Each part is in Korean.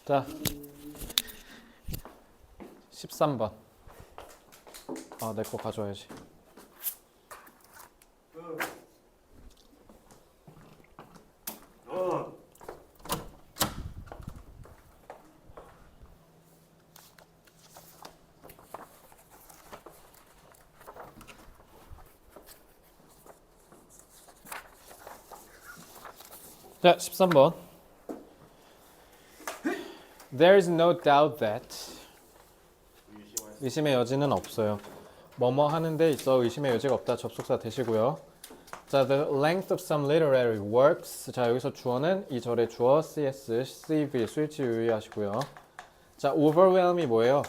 자, 13번. 내 거 가져와야지. 자, 13번. There is no doubt that 의심의 여지는 없어요. 뭐뭐 하는 데 있어 의심의 여지가 없다. 접속사 되시고요. 자, the length of some literary works. 자, 여기서 주어는 이 절의 주어 CS, CV, 수일치 유의하시고요. 자, overwhelm이 뭐예요?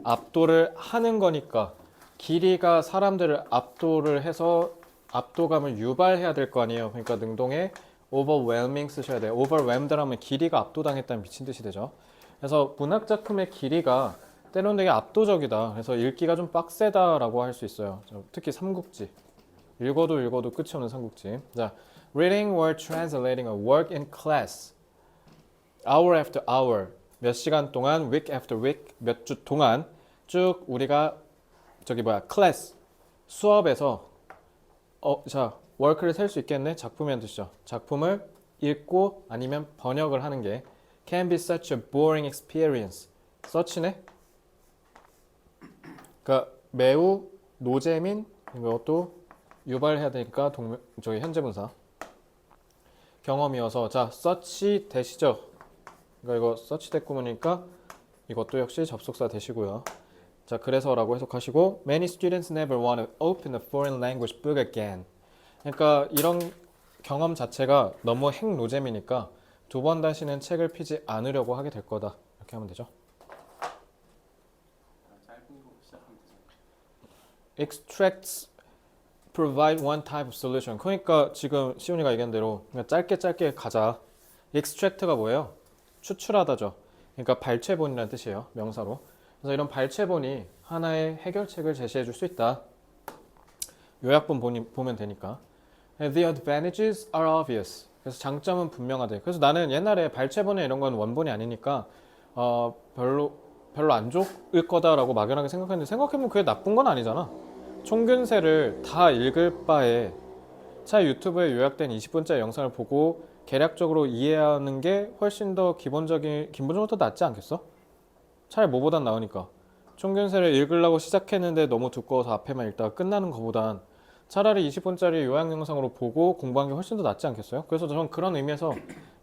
압도를 하는 거니까 길이가 사람들을 압도를 해서 압도감을 유발해야 될 거 아니에요. 그러니까 능동에 overwhelming 쓰셔야 돼요. overwhelmed라면 길이가 압도당했다는 미친 듯이 되죠. 그래서 문학 작품의 길이가 때로는 되게 압도적이다. 그래서 읽기가 좀 빡세다라고 할 수 있어요. 특히 삼국지. 읽어도 끝이 없는 삼국지. 자, reading or translating a work in class. hour after hour. 몇 시간 동안, week after week, 몇 주 동안 쭉 우리가 class, 수업에서 자, work를 셀 수 있겠네? 작품이란 뜻이죠. 작품을 읽고 아니면 번역을 하는 게 can be such a boring experience. such네? 그러니까 매우 노재민 이것도 유발해야 되니까 현재 분사 경험이어서 자, such 되시죠? 그러니까 이거 such 대꾸문이니까 이것도 역시 접속사 되시고요. 자, 그래서라고 해석하시고 many students never want to open a foreign language book again. 그러니까 이런 경험 자체가 너무 핵노잼이니까 두 번 다시는 책을 피지 않으려고 하게 될 거다. 이렇게 하면 되죠. 짧은 거 시작하면 되잖아요. Extracts provide one type of solution. 그러니까 지금 시훈이가 얘기한 대로 그냥 짧게 가자. Extract가 뭐예요? 추출하다죠. 그러니까 발췌본이라는 뜻이에요. 명사로. 그래서 이런 발췌본이 하나의 해결책을 제시해 줄 수 있다. 요약본 보면 되니까. The advantages are obvious. 그래서 장점은 분명하대. 그래서 나는 옛날에 발췌본에 이런 건 원본이 아니니까 별로 안 좋을 거다라고 막연하게 생각했는데 생각해보면 그게 나쁜 건 아니잖아. 총균세를 다 읽을 바에 차라리 유튜브에 요약된 20분짜리 영상을 보고 개략적으로 이해하는 게 훨씬 더 기본적으로 더 낫지 않겠어? 차라리 뭐보단 나으니까. 총균세를 읽으려고 시작했는데 너무 두꺼워서 앞에만 읽다가 끝나는 것보단 차라리 20분짜리 요약 영상으로 보고 공부하는 게 훨씬 더 낫지 않겠어요? 그래서 저는 그런 의미에서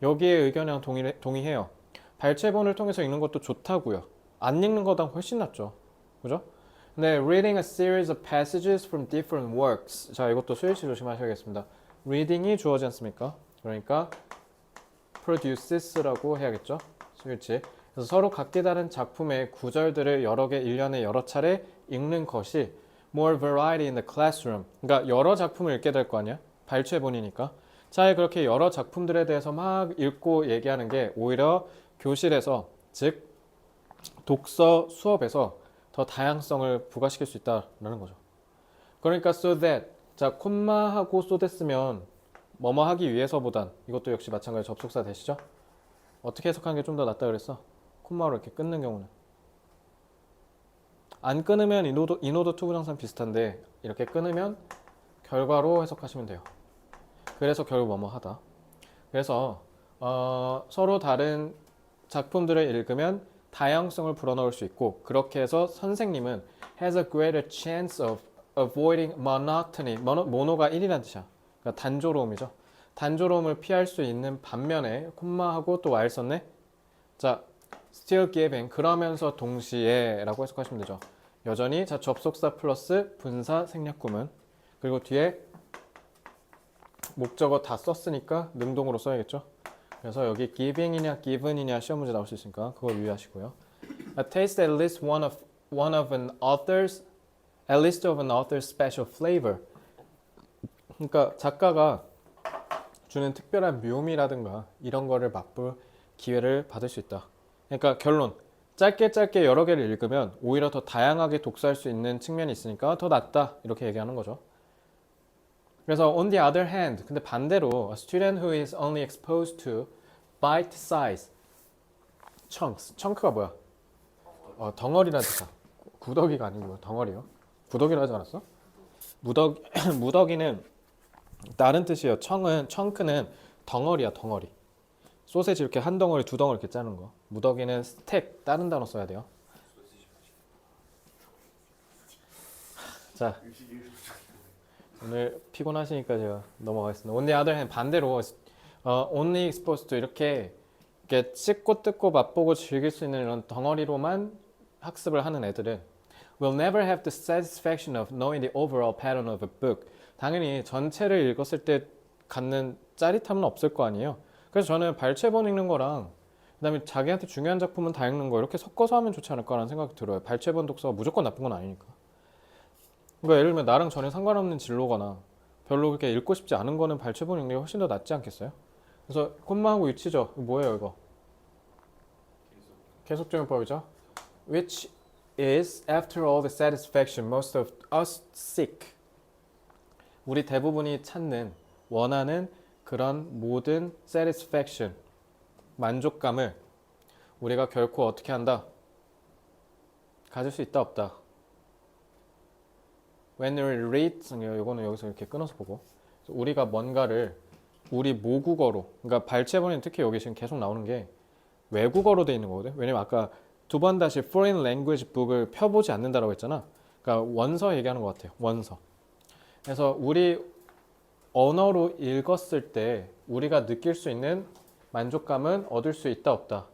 여기에 의견이랑 동의해요. 발췌본을 통해서 읽는 것도 좋다고요. 안 읽는 거보다 훨씬 낫죠. 그죠? 네, reading a series of passages from different works. 자, 이것도 수일치 조심하셔야겠습니다. reading이 주어지 않습니까? 그러니까 produces라고 해야겠죠. 수일치. 그래서 서로 각기 다른 작품의 구절들을 여러 개, 1년에 여러 차례 읽는 것이 more variety in the classroom. 그러니까 여러 작품을 읽게 될 거 아니야? 발췌본이니까. 차라리 그렇게 여러 작품들에 대해서 막 읽고 얘기하는 게 오히려 교실에서, 즉 독서 수업에서 더 다양성을 부과시킬 수 있다라는 거죠. 그러니까 so that, 자, 콤마하고 so that 쓰면 뭐뭐 하기 위해서보단 이것도 역시 마찬가지로 접속사 되시죠? 어떻게 해석하는 게 좀 더 낫다 그랬어? 콤마로 이렇게 끊는 경우는. 안 끊으면 인오더 투부정사는 비슷한데 이렇게 끊으면 결과로 해석하시면 돼요. 그래서 결국 뭐뭐 하다. 그래서 서로 다른 작품들을 읽으면 다양성을 불어넣을 수 있고 그렇게 해서 선생님은 has a greater chance of avoiding monotony. 모노가 1이라는 뜻이야. 그러니까 단조로움이죠. 단조로움을 피할 수 있는 반면에 콤마하고 또 while 썼네. 자, still giving 그러면서 동시에 라고 해석하시면 되죠. 여전히 자, 접속사 플러스 분사 생략구문 그리고 뒤에 목적어 다 썼으니까 능동으로 써야겠죠. 그래서 여기 giving이냐 given이냐 시험 문제 나올 수 있으니까 그거 유의하시고요. Taste at least one of an author's at least of an author's special flavor. 그러니까 작가가 주는 특별한 묘미라든가 이런 거를 맛볼 기회를 받을 수 있다. 그러니까 결론, 짧게 여러 개를 읽으면 오히려 더 다양하게 독서할 수 있는 측면이 있으니까 더 낫다 이렇게 얘기하는 거죠. 그래서 on the other hand, 근데 반대로 a student who is only exposed to bite size, chunks. chunks가 뭐야? 덩어리라는 뜻이야. 구더기가 아니고 덩어리요. 구더기로 하지 않았어? 무더기는 다른 뜻이에요. chunks는 덩어리야, 덩어리. 소세지 이렇게 한 덩어리, 두 덩어리 이렇게 짜는 거. 무더기는 스택, 다른 단어 써야 돼요. 자, 오늘 피곤하시니까 제가 넘어가겠습니다. On the other hand, 반대로 only exposed to 이렇게 씹고 뜯고 맛보고 즐길 수 있는 이런 덩어리로만 학습을 하는 애들은 will never have the satisfaction of knowing the overall pattern of a book. 당연히 전체를 읽었을 때 갖는 짜릿함은 없을 거 아니에요. 그래서 저는 발췌본 읽는 거랑 그다음에 자기한테 중요한 작품은 다 읽는 거 이렇게 섞어서 하면 좋지 않을까라는 생각이 들어요. 발췌본 독서가 무조건 나쁜 건 아니니까. 그러니까 예를 들면 나랑 전혀 상관없는 진로거나 별로 그렇게 읽고 싶지 않은 거는 발췌본 읽는 게 훨씬 더 낫지 않겠어요? 그래서 콤마하고 유치죠. 이거 뭐예요 이거? 계속적용법이죠. Which is after all the satisfaction most of us seek. 우리 대부분이 찾는 원하는 그런 모든 satisfaction 만족감을 우리가 결코 어떻게 한다? 가질 수 있다 없다. When we read, 이거는 여기서 이렇게 끊어서 보고 우리가 뭔가를 우리 모국어로, 그러니까 발췌본은 특히 여기 지금 계속 나오는 게 외국어로 돼 있는 거거든. 왜냐면 아까 두 번 다시 foreign language book을 펴보지 않는다라고 했잖아. 그러니까 원서 얘기하는 것 같아요. 원서. 그래서 우리 언어로 읽었을 때 우리가 느낄 수 있는 만족감은 얻을 수 있다 없다.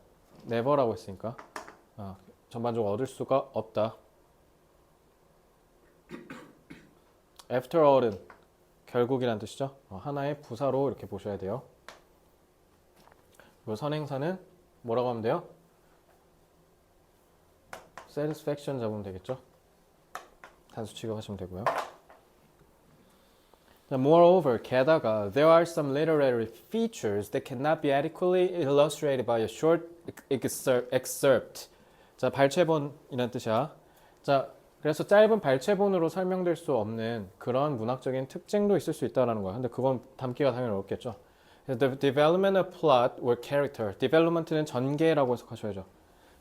never라고 했으니까 전반적으로 얻을 수가 없다. After all은 결국이란 뜻이죠. 하나의 부사로 이렇게 보셔야 돼요. 그리고 선행사는 뭐라고 하면 돼요? satisfaction 잡으면 되겠죠. 단수 취급하시면 되고요. Moreover, 게다가 there are some literary features that cannot be adequately illustrated by a short excerpt. 자, 발췌본이란 뜻이야. 자, 그래서 짧은 발췌본으로 설명될 수 없는 그런 문학적인 특징도 있을 수 있다는 거야. 근데 그건 담기가 당연히 어렵겠죠. The development of plot or character. development는 전개라고 해석하셔야죠.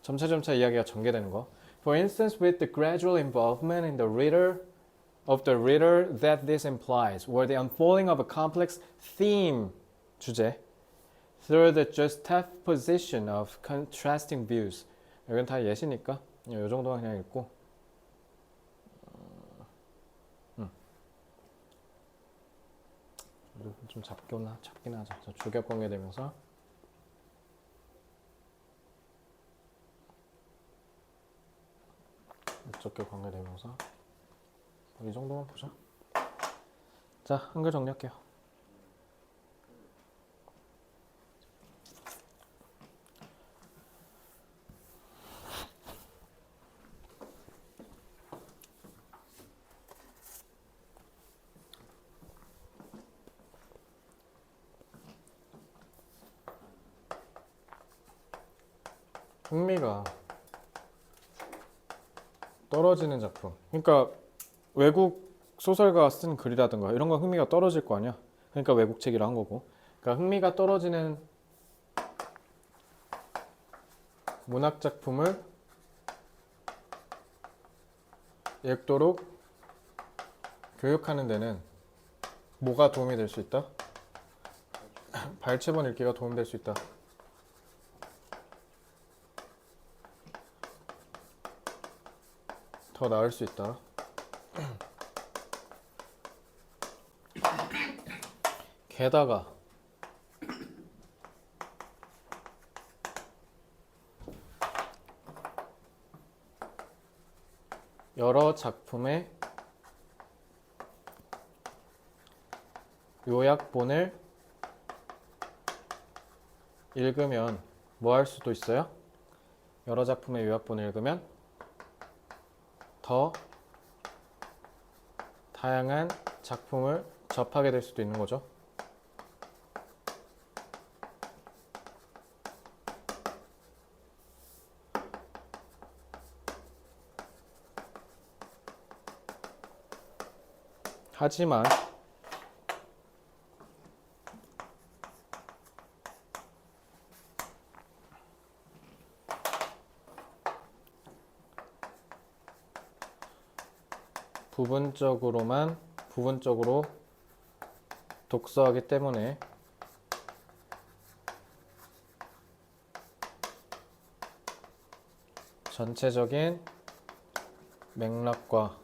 점차 이야기가 전개되는 거. For instance, with the gradual involvement in the reader that this implies, or the unfolding of a complex theme 주제 through the juxtaposition of contrasting views. 여기는 다 예시니까 이 정도만 그냥 읽고 좀 잡긴 하자. 자, 주격 공개되면서 이쪽에 관계되면서 이 정도만 보자. 자, 한글 정리할게요. 흥미가 떨어지는 작품. 그러니까 외국 소설가가 쓴 글이라든가 이런 거 흥미가 떨어질 거 아니야. 그러니까 외국 책이라 한 거고. 그러니까 흥미가 떨어지는 문학 작품을 읽도록 교육하는 데는 뭐가 도움이 될 수 있다? 발췌본 읽기가 도움될 수 있다. 더 나을 수 있다. 게다가 여러 작품의 요약본을 읽으면 뭐 할 수도 있어요? 여러 작품의 요약본을 읽으면 더 다양한 작품을 접하게 될 수도 있는 거죠. 하지만 부분적으로 독서하기 때문에 전체적인 맥락과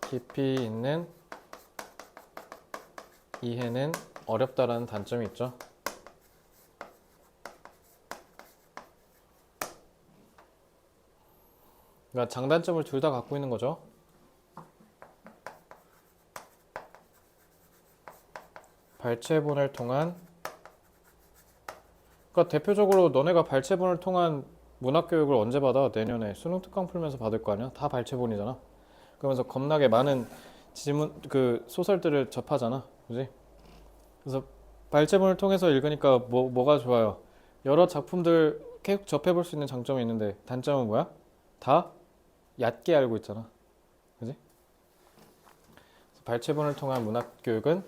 깊이 있는 이해는 어렵다라는 단점이 있죠. 그러니까 장단점을 둘 다 갖고 있는 거죠. 발췌본을 통한, 그러니까 대표적으로 너네가 발췌본을 통한 문학교육을 언제 받아? 내년에 수능 특강 풀면서 받을 거 아니야? 다 발췌본이잖아. 그러면서 겁나게 많은 지문 그 소설들을 접하잖아, 그지? 그래서 발췌본을 통해서 읽으니까 뭐가 좋아요? 여러 작품들 계속 접해볼 수 있는 장점이 있는데 단점은 뭐야? 다 얕게 알고 있잖아, 그지? 그래서 발췌본을 통한 문학 교육은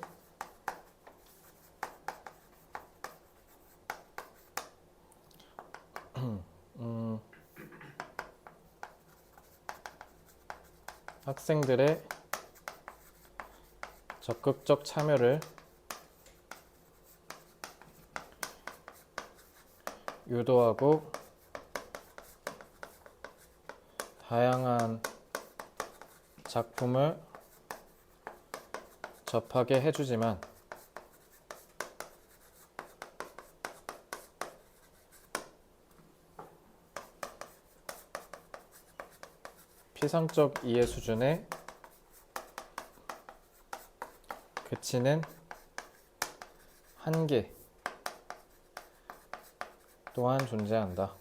학생들의 적극적 참여를 유도하고 다양한 작품을 접하게 해주지만 피상적 이해 수준에 그치는 한계 또한 존재한다.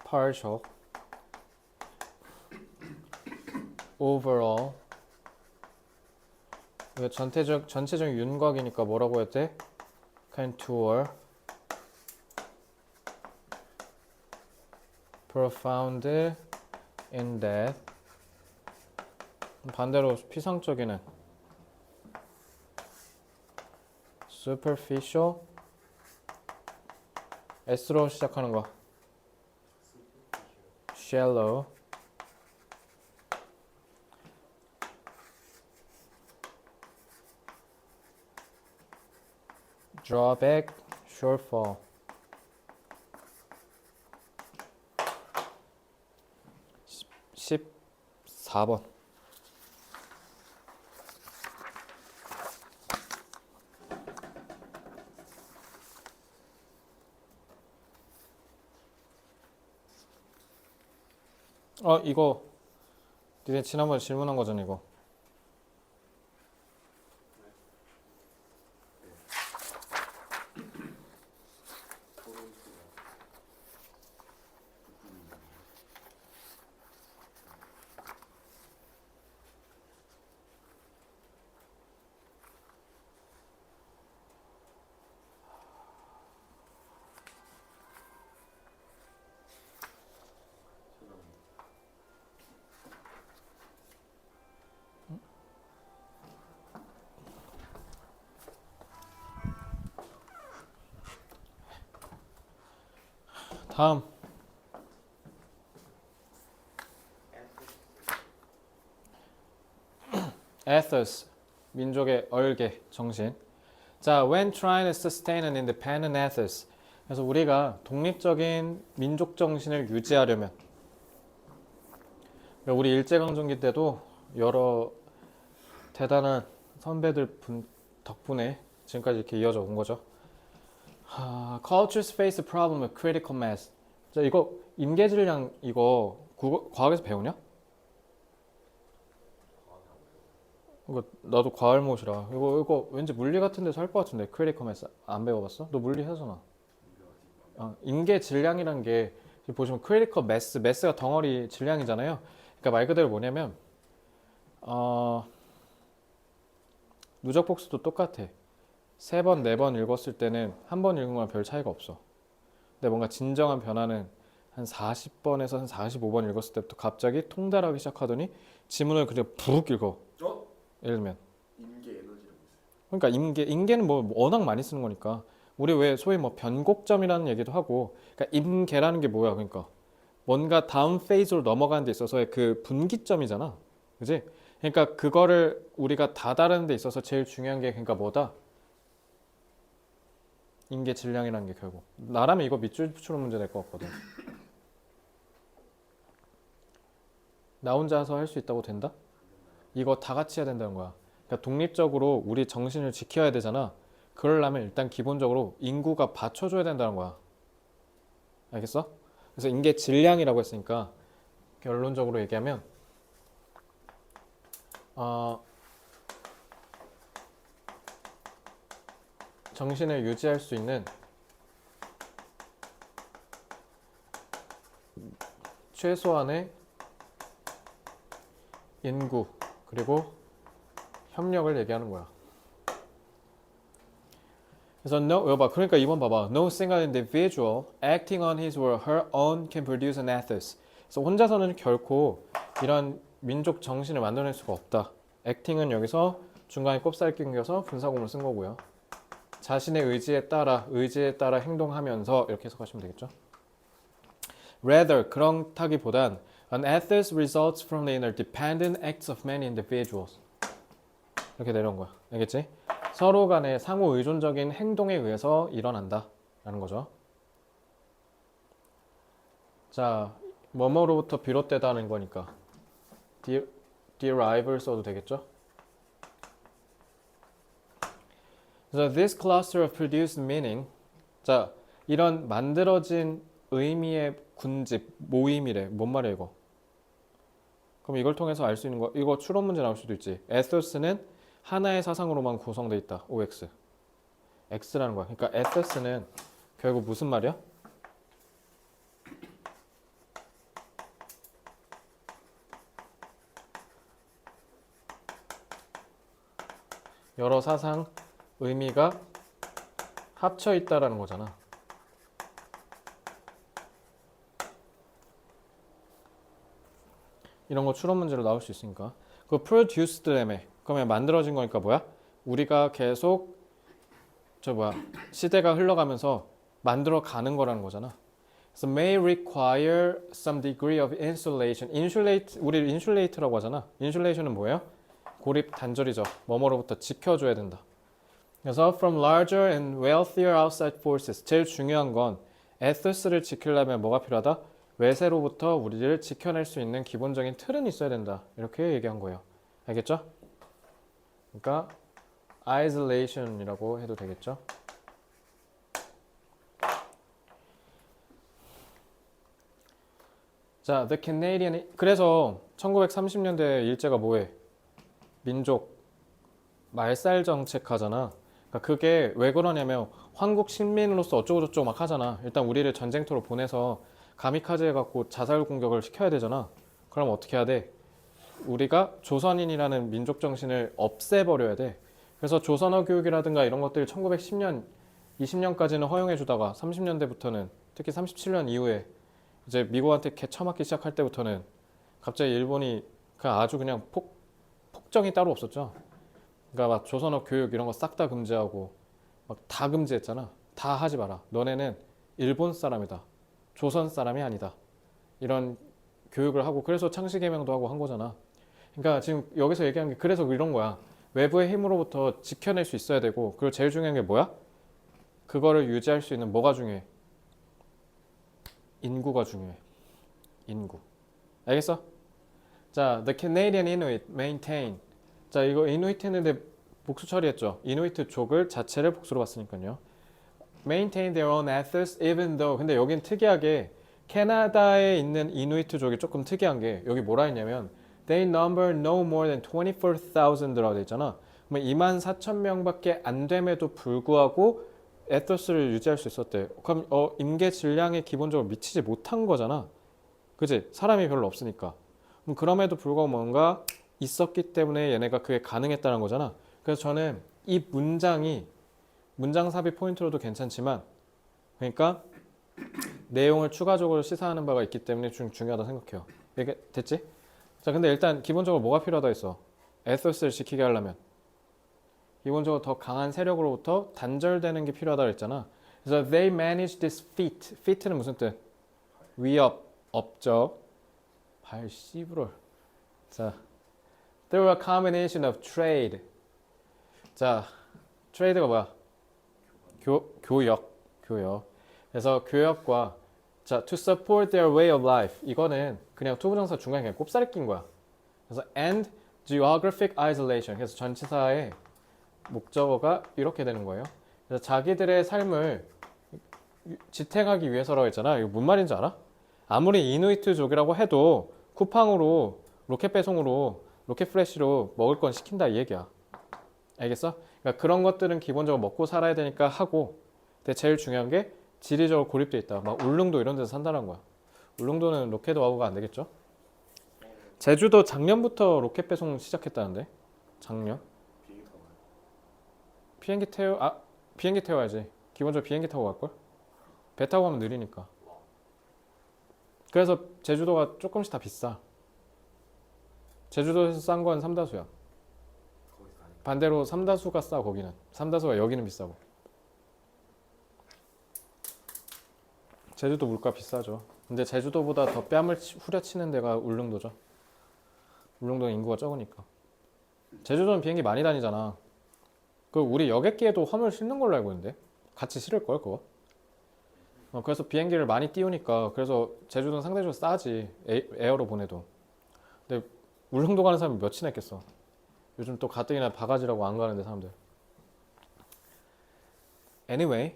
partial, overall. 이거 전체적 윤곽이니까 뭐라고 했대? contour, profound in depth. 반대로 피상적이는 superficial, S로 시작하는 거 shallow, drawback, shortfall. 14번. 이거 니네 지난번에 질문한 거잖아, 이거. 다음 ethos, 민족의 얼개, 정신. 자, when trying to sustain an independent ethos. 그래서 우리가 독립적인 민족 정신을 유지하려면, 우리 일제강점기 때도 여러 대단한 선배들 덕분에 지금까지 이렇게 이어져 온 거죠. Cultures face the problem of critical mass. 자, 이거 임계질량 이거 과학에서 배우냐? 이거 나도 과알못이라 이거 왠지 물리 같은 데서 할 것 같은데. critical mass 안 배워봤어? 너 물리 하잖아. 임계질량이란 게 보시면 critical mass가 덩어리 질량이잖아요. 그러니까 말 그대로 뭐냐면 누적 복수도 똑같아. 3번, 4번 읽었을 때는 한 번 읽은 거랑 별 차이가 없어. 근데 뭔가 진정한 변화는 한 40번에서 한 45번 읽었을 때부터 갑자기 통달하기 시작하더니 지문을 그냥 푹 읽어. 어? 예를 들면. 인계 에너지라고 있어요. 그러니까 인계는 뭐 워낙 많이 쓰는 거니까. 우리 왜 소위 뭐 변곡점이라는 얘기도 하고, 그러니까 임계라는 게 뭐야? 그러니까 뭔가 다음 페이지로 넘어가는 데 있어서의 그 분기점이잖아. 그지? 그러니까 그거를 우리가 다다르는 데 있어서 제일 중요한 게 그러니까 뭐다? 인계 질량이라는 게 결국. 나라면 이거 밑줄 추론 문제 낼 것 같거든. 나 혼자서 할 수 있다고 된다? 이거 다 같이 해야 된다는 거야. 그러니까 독립적으로 우리 정신을 지켜야 되잖아. 그러려면 일단 기본적으로 인구가 받쳐줘야 된다는 거야. 알겠어? 그래서 인계 질량이라고 했으니까 결론적으로 얘기하면 정신을 유지할 수 있는 최소한의 인구 그리고 협력을 얘기하는 거야. 그래서 이거 봐. 그러니까 이번 봐봐. No single individual acting on his or her own can produce an ethos. 그래서 혼자서는 결코 이런 민족 정신을 만들어낼 수가 없다. acting은 여기서 중간에 꼽살 끼겨서 분사구문을 쓴 거고요. 자신의 의지에 따라 행동하면서 이렇게 해석하시면 되겠죠. Rather, 그렇다기보단 an ethos results from the interdependent acts of many individuals. 이렇게 내려온 거야. 알겠지? 서로 간의 상호 의존적인 행동에 의해서 일어난다 라는 거죠. 자, 뭐뭐로부터 비롯되다는 거니까 derive를 써도 되겠죠. 그래서 this cluster of produced meaning, 자, 이런 만들어진 의미의 군집, 모임이래. 뭔 말이야 이거? 그럼 이걸 통해서 알 수 있는 거, 이거 추론 문제 나올 수도 있지. 에토스는 하나의 사상으로만 구성되어 있다. OX. X라는 거야. 그러니까 에토스는 결국 무슨 말이야? 여러 사상, 의미가 합쳐 있다라는 거잖아. 이런 거 추론 문제로 나올 수 있으니까. 그 produced라며. 그러면 만들어진 거니까 뭐야? 우리가 계속 시대가 흘러가면서 만들어 가는 거라는 거잖아. 그래서 may require some degree of insulation. 우리 insulate라고 하잖아. insulation은 뭐예요? 고립 단절이죠. 뭐뭐로부터 지켜줘야 된다. 그래서 from larger and wealthier outside forces. 제일 중요한 건 ethos를 지키려면 뭐가 필요하다? 외세로부터 우리를 지켜낼 수 있는 기본적인 틀은 있어야 된다. 이렇게 얘기한 거예요. 알겠죠? 그러니까 isolation이라고 해도 되겠죠? 자, the Canadian 그래서 1930년대 일제가 뭐해? 민족 말살 정책 하잖아. 그러니까 그게 왜 그러냐면 황국 식민으로서 어쩌고저쩌고 막 하잖아. 일단 우리를 전쟁터로 보내서 가미카제 해갖고 자살 공격을 시켜야 되잖아. 그럼 어떻게 해야 돼? 우리가 조선인이라는 민족 정신을 없애버려야 돼. 그래서 조선어 교육이라든가 이런 것들 1910년, 20년까지는 허용해주다가 30년대부터는 특히 37년 이후에 이제 미국한테 개처맞기 시작할 때부터는 갑자기 일본이 아주 그냥 폭정이 따로 없었죠. 그러니까 막 조선어 교육 이런 거 싹 다 금지하고 막 다 금지했잖아. 다 하지 마라. 너네는 일본 사람이다. 조선 사람이 아니다. 이런 교육을 하고 그래서 창씨개명도 하고 한 거잖아. 그러니까 지금 여기서 얘기한 게 그래서 이런 거야. 외부의 힘으로부터 지켜낼 수 있어야 되고 그리고 제일 중요한 게 뭐야? 그거를 유지할 수 있는 뭐가 중요해? 인구가 중요해. 인구. 알겠어? 자, the Canadian Inuit maintain. 자, 이거 이누이트 했는데 복수 처리했죠. 이누이트족을 자체를 복수로 봤으니까요. maintain their own ethos even though. 근데 여긴 특이하게 캐나다에 있는 이누이트족이 조금 특이한 게 여기 뭐라 했냐면 they number no more than 24,000라고 돼 있잖아. 그러면 24,000명밖에 안 됨에도 불구하고 에토스를 유지할 수 있었대. 그럼 임계 질량에 기본적으로 미치지 못한 거잖아. 그지? 사람이 별로 없으니까. 그럼에도 불구하고 뭔가 있었기 때문에 얘네가 그게 가능했다는 거잖아. 그래서 저는 이 문장이 문장 삽입 포인트로도 괜찮지만 그러니까 내용을 추가적으로 시사하는 바가 있기 때문에 좀 중요하다 생각해요. 이게 됐지? 자, 근데 일단 기본적으로 뭐가 필요하다 했어? 에서스를 지키게 하려면 기본적으로 더 강한 세력으로부터 단절되는 게 필요하다 그랬잖아. 그래서 they manage this feat. feat는 무슨 뜻? 위협, 업적. 발씨부럴. 자, through a combination of trade. 자, trade가 뭐야? 교역. 그래서 교역과 자, to support their way of life. 이거는 그냥 투부정사 중간에 그냥 꼽사리 낀 거야. 그래서 and geographic isolation. 그래서 전치사의 목적어가 이렇게 되는 거예요. 그래서 자기들의 삶을 지탱하기 위해서라고 했잖아. 이거 뭔 말인지 알아? 아무리 이누이트족이라고 해도 쿠팡으로 로켓 배송으로 로켓 프레시로 먹을 건 시킨다 이 얘기야. 알겠어? 그러니까 그런 것들은 기본적으로 먹고 살아야 되니까 하고 근데 제일 중요한 게 지리적으로 고립돼 있다. 막 울릉도 이런 데서 산다는 거야. 울릉도는 로켓 와우가 안 되겠죠? 제주도 작년부터 로켓 배송 시작했다는데? 작년? 비행기 태워야지. 기본적으로 비행기 타고 갈걸? 배 타고 가면 느리니까. 그래서 제주도가 조금씩 다 비싸. 제주도에서 싼 건 삼다수야. 반대로 삼다수가 싸 거기는. 삼다수가 여기는 비싸고. 제주도 물가 비싸죠. 근데 제주도보다 더 뺨을 후려치는 데가 울릉도죠. 울릉도는 인구가 적으니까. 제주도는 비행기 많이 다니잖아. 그 우리 여객기에도 화물 싣는 걸로 알고 있는데 같이 실을 걸 그거. 그래서 비행기를 많이 띄우니까 그래서 제주도는 상대적으로 싸지 에어로 보내도. 근데 울릉도 가는 사람이 몇이나 있겠어. 요즘 또 가뜩이나 바가지라고 안 가는데 사람들. Anyway,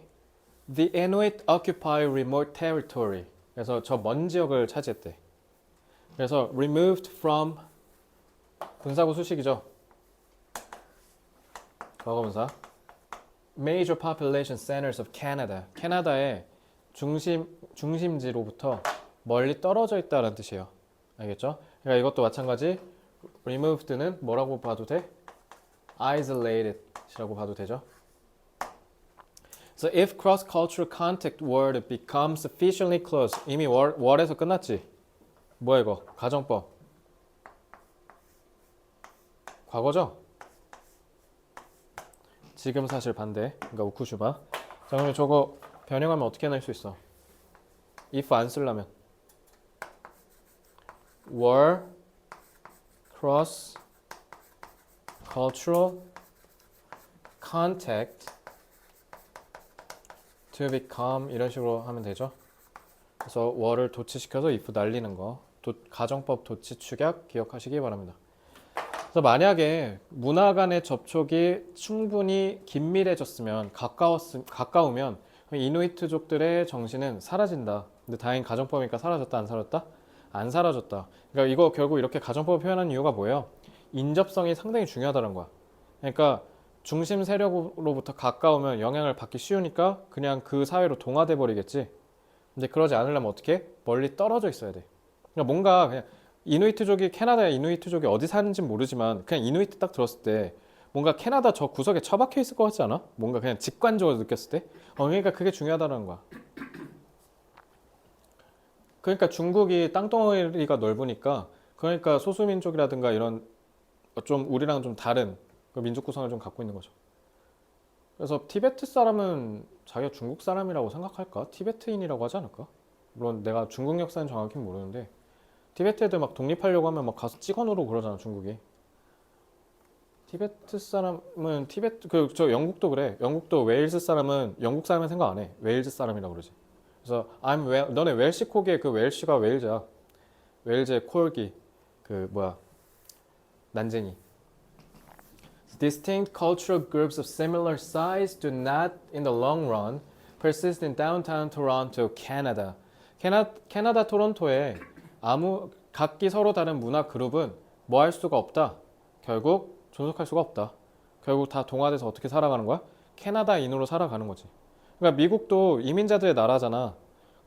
the Inuit occupy remote territory. 그래서 저 먼 지역을 차지했대. 그래서 removed from 분사구 수식이죠. 과거분사. Major population centers of Canada. 캐나다의 중심지로부터 멀리 떨어져 있다는 뜻이에요. 알겠죠? 그러니까 이것도 마찬가지. removed는 뭐라고 봐도 돼? isolated이라고 봐도 되죠. So if cross-cultural contact word becomes sufficiently close. 이미 월에서 끝났지? 뭐야 이거? 가정법. 과거죠? 지금 사실 반대. 그러니까 우쿠슈바. 자, 그러면 저거 변형하면 어떻게 낼 수 있어? if 안 쓰려면 were cross cultural contact to become 이런 식으로 하면 되죠. 그래서 were를 도치시켜서 if 날리는 거. 가정법 도치 축약 기억하시기 바랍니다. 그래서 만약에 문화 간의 접촉이 충분히 긴밀해졌으면 가까우면 이누이트족들의 정신은 사라진다. 근데 다행히 가정법이니까 사라졌다 안 사라졌다? 안 사라졌다. 그러니까 이거 결국 이렇게 가정법을 표현하는 이유가 뭐예요? 인접성이 상당히 중요하다는 거야. 그러니까 중심 세력으로부터 가까우면 영향을 받기 쉬우니까 그냥 그 사회로 동화돼 버리겠지. 근데 그러지 않으려면 어떻게? 멀리 떨어져 있어야 돼. 그러니까 뭔가 그냥 이누이트족이 캐나다의 이누이트족이 어디 사는지 모르지만 그냥 이누이트 딱 들었을 때 뭔가 캐나다 저 구석에 처박혀 있을 것 같지 않아? 뭔가 그냥 직관적으로 느꼈을 때? 그러니까 그게 중요하다는 거야. 그러니까 중국이 땅덩어리가 넓으니까 그러니까 소수민족이라든가 이런 좀 우리랑 좀 다른 그 민족 구성을 좀 갖고 있는 거죠. 그래서 티베트 사람은 자기가 중국 사람이라고 생각할까? 티베트인이라고 하지 않을까? 물론 내가 중국 역사는 정확히 모르는데 티베트 애들 막 독립하려고 하면 막 가서 찍어 누르고 그러잖아 중국이. 티베트 사람은 저 영국도 그래. 영국도 웨일즈 사람은 영국 사람은 생각 안 해. 웨일즈 사람이라고 그러지. 그래서 너네 웰시 코기에 그 웰시가 웨일즈야. 웰즈의 콜기 난쟁이. Distinct cultural groups of similar size do not, in the long run, persist in downtown Toronto, Canada. 캐나다 토론토에 각기 서로 다른 문화 그룹은 뭐 할 수가 없다. 결국 존속할 수가 없다. 결국 다 동화돼서 어떻게 살아가는 거야? 캐나다인으로 살아가는 거지. 그러니까 미국도 이민자들의 나라잖아.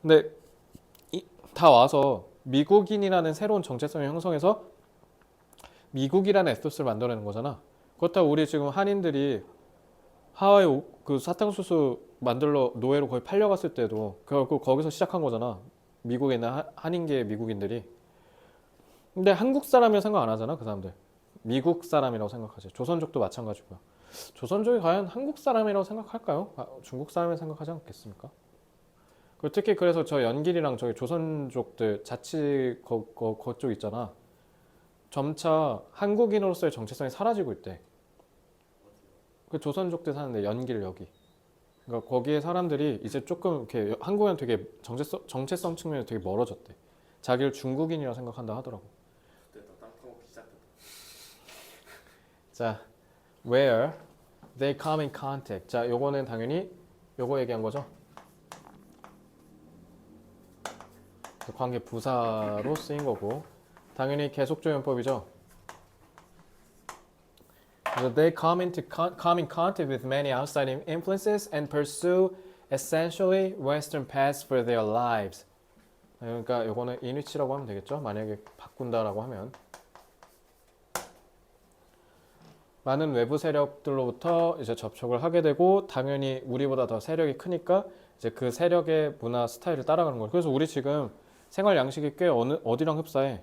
근데 다 와서 미국인이라는 새로운 정체성을 형성해서 미국이라는 에토스를 만들어내는 거잖아. 그렇다고 우리 지금 한인들이 하와이 그 사탕수수 만들러 노예로 거의 팔려갔을 때도 결국 거기서 시작한 거잖아. 미국에 있는 한인계 미국인들이. 근데 한국 사람이라 생각 안 하잖아, 그 사람들. 미국 사람이라고 생각하지. 조선족도 마찬가지고요. 조선족이 과연 한국 사람이라고 생각할까요? 중국 사람이라고 생각하지 않겠습니까? 그리고 특히 그래서 저 연길이랑 저기 조선족들 자치 그쪽 있잖아. 점차 한국인으로서의 정체성이 사라지고 있대. 그 조선족들 사는데 연길 여기. 그러니까 거기에 사람들이 이제 조금 이렇게 한국은 되게 정체성 측면에 되게 멀어졌대. 자기를 중국인이라 생각한다 하더라고. 됐다. 땅 파먹기 시작됐다. 자, where they come in contact. 자, 요거는 당연히 요거 얘기한 거죠. 관계 부사로 쓰인 거고 당연히 계속조연법이죠. So they come in contact with many outside influences and pursue essentially Western paths for their lives. 그러니까 요거는 인위치라고 하면 되겠죠. 만약에 바꾼다라고 하면 많은 외부 세력들로부터 이제 접촉을 하게 되고 당연히 우리보다 더 세력이 크니까 이제 그 세력의 문화 스타일을 따라가는 거예요. 그래서 우리 지금 생활 양식이 꽤 어디랑 흡사해?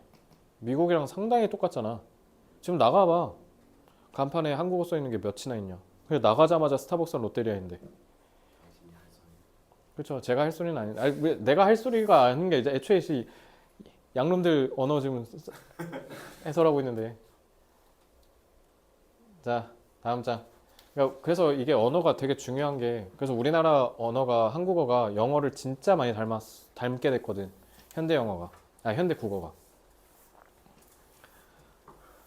미국이랑 상당히 똑같잖아. 지금 나가봐. 간판에 한국어 써 있는 게 몇이나 있냐. 그래 나가자마자 스타벅스랑 롯데리아인데. 그렇죠. 제가 할 소리는 아니. 아니 왜 내가 할 소리가 아닌 게 이제 애초에 양놈들 언어 지금 해설하고 있는데. 자 다음 장. 그러니까 그래서 이게 언어가 되게 중요한 게 그래서 우리나라 언어가 한국어가 영어를 진짜 많이 닮게 됐거든. 현대 영어가. 현대 국어가.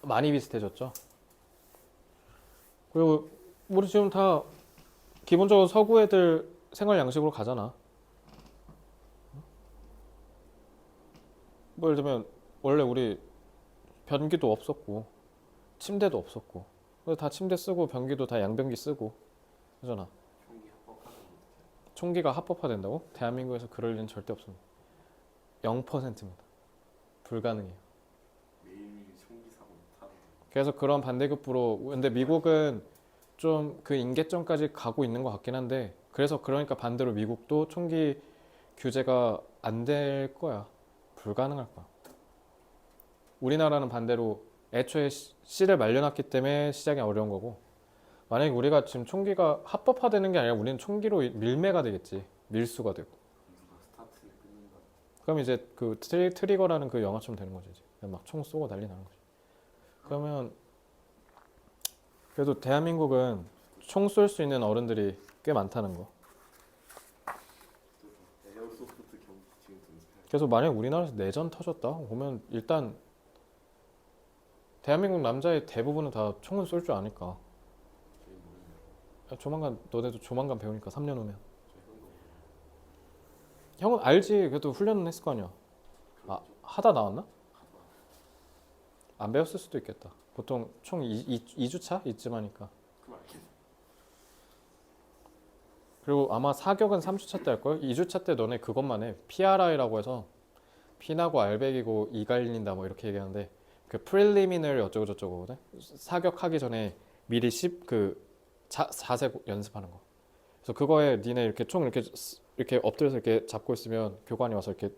많이 비슷해졌죠. 그리고 우리 지금 다 기본적으로 서구 애들 생활 양식으로 가잖아. 뭐 예를 들면 원래 우리 변기도 없었고 침대도 없었고 그래서 다 침대 쓰고 변기도 다 양변기 쓰고 그러잖아. 총기 합법화는 어떻게? 총기가 합법화된다고? 대한민국에서 그럴 일은 절대 없습니다. 0%입니다. 불가능해요. 매일매일 총기 사고 타고. 그래서 그런 반대급부로 근데 미국은 좀 그 임계점까지 가고 있는 것 같긴 한데 그래서 그러니까 반대로 미국도 총기 규제가 안 될 거야. 불가능할 거야. 우리나라는 반대로 애초에 씨를 말려놨기 때문에 시작이 어려운 거고 만약에 우리가 지금 총기가 합법화되는 게 아니라 우리는 총기로 밀매가 되겠지. 밀수가 되고. 누가 스타트를 끊는다. 그럼 이제 그 트리거라는 그 영화처럼 되는 거지. 막 총 쏘고 난리 나는 거지. 그러면 그래도 대한민국은 총 쏠 수 있는 어른들이 꽤 많다는 거. 에어소프트 경기 지금 연습해. 그래서 만약 우리나라에서 내전 터졌다 보면 일단 대한민국 남자의 대부분은 다 총은 쏠 줄 아니까. 저희 모르네요. 조만간 너네도 조만간 배우니까 3년 후면. 저희 형도 모르네요. 형은 알지. 그래도 훈련은 했을 거 아니야. 아 그렇죠. 하다 나왔나? 하도 안 배웠을 수도 있겠다. 보통 총 2주차 이쯤 하니까. 그럼 알겠네. 그리고 아마 사격은 3주차 때 할걸? 2주차 때 너네 그것만 해. PRI라고 해서 피나고 알배기고 이갈린다 뭐 이렇게 얘기하는데 그 프릴리미널 어쩌고 저쩌고거든. 사격하기 전에 미리 자세 연습하는 거. 그래서 그거에 니네 이렇게 총 이렇게 엎드려서 이렇게 잡고 있으면 교관이 와서 이렇게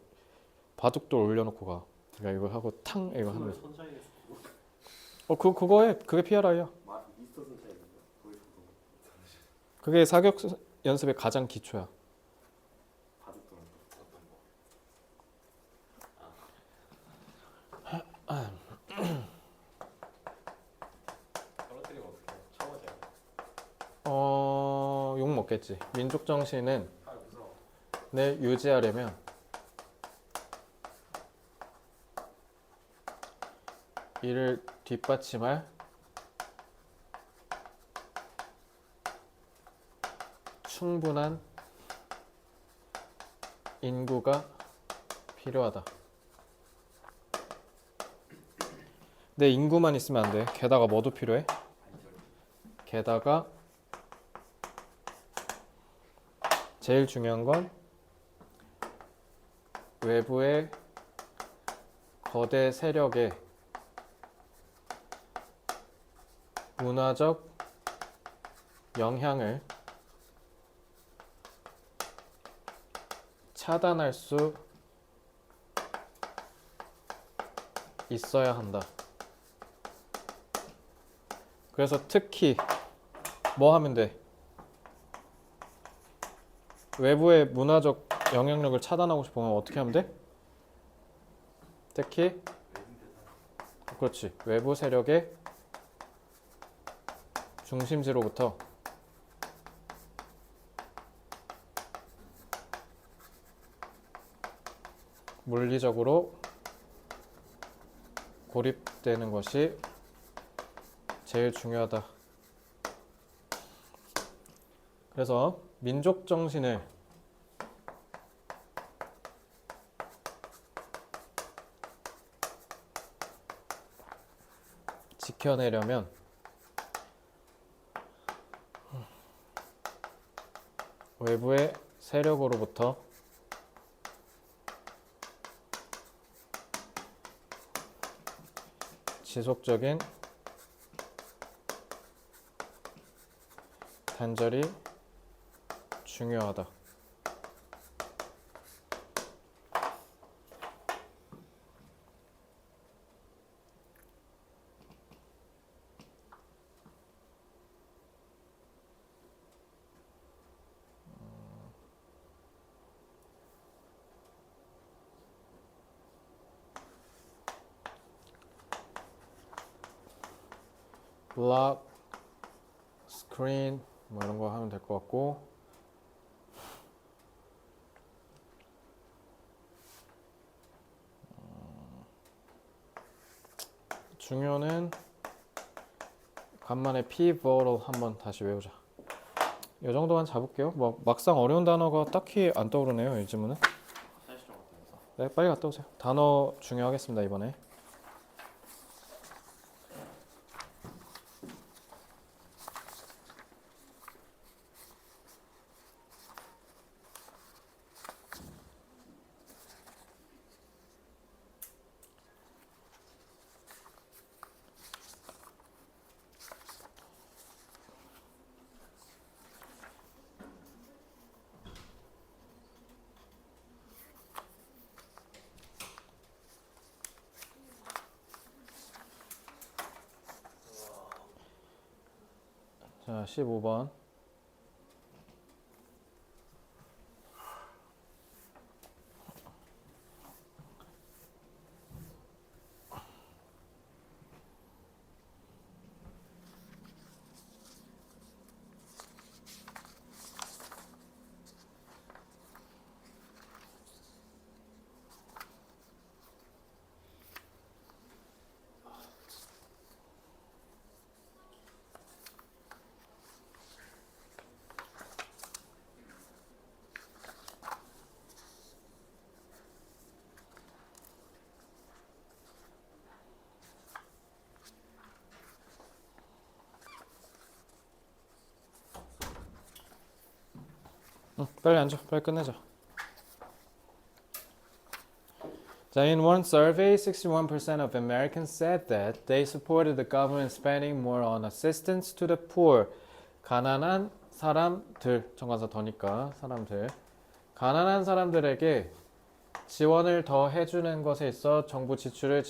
바둑돌 올려놓고 가. 그러니까 이거 하고 탕 이거 하는 거. 선샤인에서 그거에 그게 PRI야. 미스터 선샤인인가? 거기서 보고 그게 사격 연습의 가장 기초야. 바둑돌 어떤 거? 떨어뜨리면 어떡해요? 처음 하세요. 욕 먹겠지. 민족 정신은 아 무서워. 유지하려면 이를 뒷받침할 충분한 인구가 필요하다. 내 인구만 있으면 안 돼. 게다가 뭐도 필요해? 게다가 제일 중요한 건 외부의 거대 세력의 문화적 영향을 차단할 수 있어야 한다. 그래서 특히 뭐 하면 돼? 외부의 문화적 영향력을 차단하고 싶으면 어떻게 하면 돼? 특히 그렇지. 외부 세력의 중심지로부터 물리적으로 고립되는 것이 제일 중요하다. 그래서 민족 정신을 지켜내려면 외부의 세력으로부터 지속적인 단절이 중요하다. 블록, 스크린 뭐 이런 거 하면 될 것 같고 중요는 간만에 pivotal 한번 다시 외우자. 이 정도만 잡을게요. 뭐 막상 어려운 단어가 딱히 안 떠오르네요. 요즘은. 사실 좀 어때요? 네, 빨리 갔다 오세요. 단어 중요하겠습니다 이번에. 자, 15번. 빨리 앉아. 빨리 끝내자. 자, in one survey, 61% of Americans said that they supported the government spending more on assistance to the poor. 가난한 사람들, 정관사 더니까 사람들. 가난한 사람들에게 지원을 더 해주는 것에 있어 정부 지출을